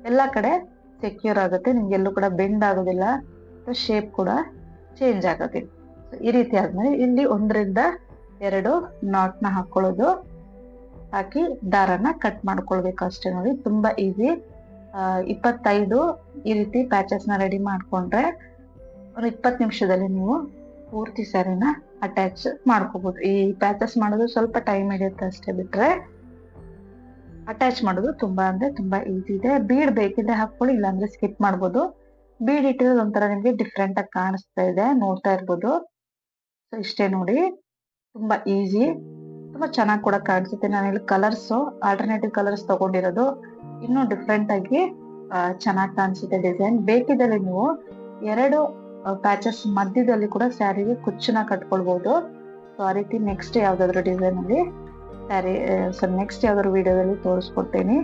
ಎಲ್ಲಾ ಕಡೆ ಸೆಕ್ಯೂರ್ ಆಗುತ್ತೆ, ನಿಮ್ಗೆ ಎಲ್ಲೂ ಕೂಡ ಬೆಂಡ್ ಆಗೋದಿಲ್ಲ, ಶೇಪ್ ಕೂಡ ಚೇಂಜ್ ಆಗೋದಿಲ್ಲ. ಈ ರೀತಿ ಆದ್ಮೇಲೆ ಇಲ್ಲಿ 1ರಿಂದ 2 ನಾಟ್ ನ ಹಾಕೊಳ್ಳೋದು, ಹಾಕಿ ದಾರನ ಕಟ್ ಮಾಡ್ಕೊಳ್ಬೇಕು ಅಷ್ಟೇ ನೋಡಿ. ತುಂಬಾ ಈಸಿ. 25 ಈ ರೀತಿ ಪ್ಯಾಚಸ್ ನ ರೆಡಿ ಮಾಡ್ಕೊಂಡ್ರೆ ಒಂದು 20 ನಿಮಿಷದಲ್ಲಿ ನೀವು ಪೂರ್ತಿ ಸ್ಯಾರಿನ ಅಟ್ಯಾಚ್ ಮಾಡ್ಕೋಬಹುದು. ಈ ಪ್ಯಾಚಸ್ ಮಾಡೋದು ಸ್ವಲ್ಪ ಟೈಮ್ ಹಿಡಿಯುತ್ತೆ ಅಷ್ಟೇ, ಬಿಟ್ರೆ ಅಟ್ಯಾಚ್ ಮಾಡೋದು ತುಂಬಾ ಅಂದ್ರೆ ತುಂಬಾ ಈಸಿ ಇದೆ. ಬೀಡ್ ಬೇಕಿದ್ರೆ ಹಾಕೊಳ್ಳಿ, ಇಲ್ಲಾಂದ್ರೆ ಸ್ಕಿಪ್ ಮಾಡ್ಬೋದು. ಬೀಡ್ ಇಟ್ಟಿರೋದು ಒಂಥರ ನಿಮ್ಗೆ ಡಿಫ್ರೆಂಟ್ ಆಗಿ ಕಾಣಿಸ್ತಾ ಇದೆ, ನೋಡ್ತಾ ಇರ್ಬೋದು. ಸೊ ಇಷ್ಟೇ ನೋಡಿ, ತುಂಬಾ ಈಸಿ, ತುಂಬಾ ಚೆನ್ನಾಗಿ ಕೂಡ ಕಾಣಿಸುತ್ತೆ. ನಾನು ಇಲ್ಲಿ ಕಲರ್ಸ್ ಆಲ್ಟರ್ನೇಟಿವ್ ಕಲರ್ಸ್ ತಗೊಂಡಿರೋದು, ಇನ್ನೂ ಡಿಫ್ರೆಂಟ್ ಆಗಿ ಚೆನ್ನಾಗಿ ಕಾಣಿಸುತ್ತೆ ಡಿಸೈನ್. ಬೇಕಿದ್ದಲ್ಲಿ ನೀವು 2 ಪ್ಯಾಚಸ್ ಮಧ್ಯದಲ್ಲಿ ಕೂಡ ಸ್ಯಾರಿಗೆ ಕುಚ್ಚನ್ನ ಕಟ್ಕೊಳ್ಬಹುದು. ಸೊ ಆ ರೀತಿ ನೆಕ್ಸ್ಟ್ ಯಾವ್ದಾದ್ರು ಡಿಸೈನ್ ಅಲ್ಲಿ ನೆಕ್ಸ್ಟ್ ಯಾವ್ದಾದ್ರು ವಿಡಿಯೋದಲ್ಲಿ ತೋರಿಸ್ಕೊಡ್ತೀನಿ.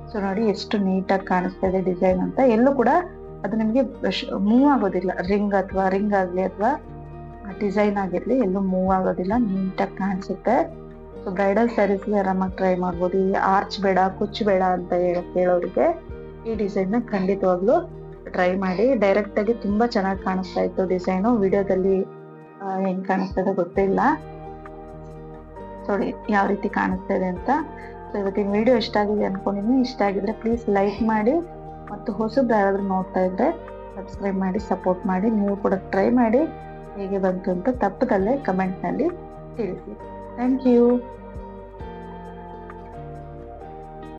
ಸೊ ನೋಡಿ ಎಷ್ಟು ನೀಟಾಗಿ ಕಾಣಿಸ್ತಾ ಇದೆ ಡಿಸೈನ್ ಅಂತ. ಎಲ್ಲೂ ಕೂಡ ಅದು ನಿಮ್ಗೆ ಮೂವ್ ಆಗೋದಿಲ್ಲ, ರಿಂಗ್ ಆಗ್ಲಿ ಅಥವಾ ಡಿಸೈನ್ ಆಗಿರ್ಲಿ ಎಲ್ಲೂ ಮೂವ್ ಆಗೋದಿಲ್ಲ, ನೀಟಾಗಿ ಕಾಣಿಸುತ್ತೆ. ಸೊ ಬ್ರೈಡಲ್ ಸ್ಯಾರೀಸ್ ಆರಾಮಾಗಿ ಟ್ರೈ ಮಾಡ್ಬೋದು. ಈ ಆರ್ಚ್ ಬೇಡ, ಕುಚ್ಚು ಬೇಡ ಅಂತ ಕೇಳೋರಿಗೆ ಈ ಡಿಸೈನ್ ನ ಖಂಡಿತವಾಗ್ಲೂ ಟ್ರೈ ಮಾಡಿ. ಡೈರೆಕ್ಟ್ ಆಗಿ ತುಂಬಾ ಚೆನ್ನಾಗಿ ಕಾಣಿಸ್ತಾ ಇತ್ತು ಡಿಸೈನು, ವಿಡಿಯೋದಲ್ಲಿ ಹೆಂಗ್ ಕಾಣಿಸ್ತದೆ ಗೊತ್ತಿಲ್ಲ. ನೋಡಿ ಯಾವ ರೀತಿ ಕಾಣಿಸ್ತಾ ಇದೆ ಅಂತ. ಸೊ ಇವತ್ತಿನ ವಿಡಿಯೋ ಇಷ್ಟ ಆಗಿದೆ ಅನ್ಕೊಂಡಿದ್ದೀನಿ. ಇಷ್ಟ ಆಗಿದ್ರೆ ಪ್ಲೀಸ್ ಲೈಕ್ ಮಾಡಿ, ಮತ್ತು ಹೊಸಬ್ರು ಯಾರಾದ್ರೂ ನೋಡ್ತಾ ಇದ್ರೆ ಸಬ್ಸ್ಕ್ರೈಬ್ ಮಾಡಿ ಸಪೋರ್ಟ್ ಮಾಡಿ. ನೀವು ಕೂಡ ಟ್ರೈ ಮಾಡಿ ಹೇಗೆ ಬಂತು ಅಂತ ತಪ್ಪದಲ್ಲೇ ಕಮೆಂಟ್ ನಲ್ಲಿ ತಿಳಿಸಿ. Thank you.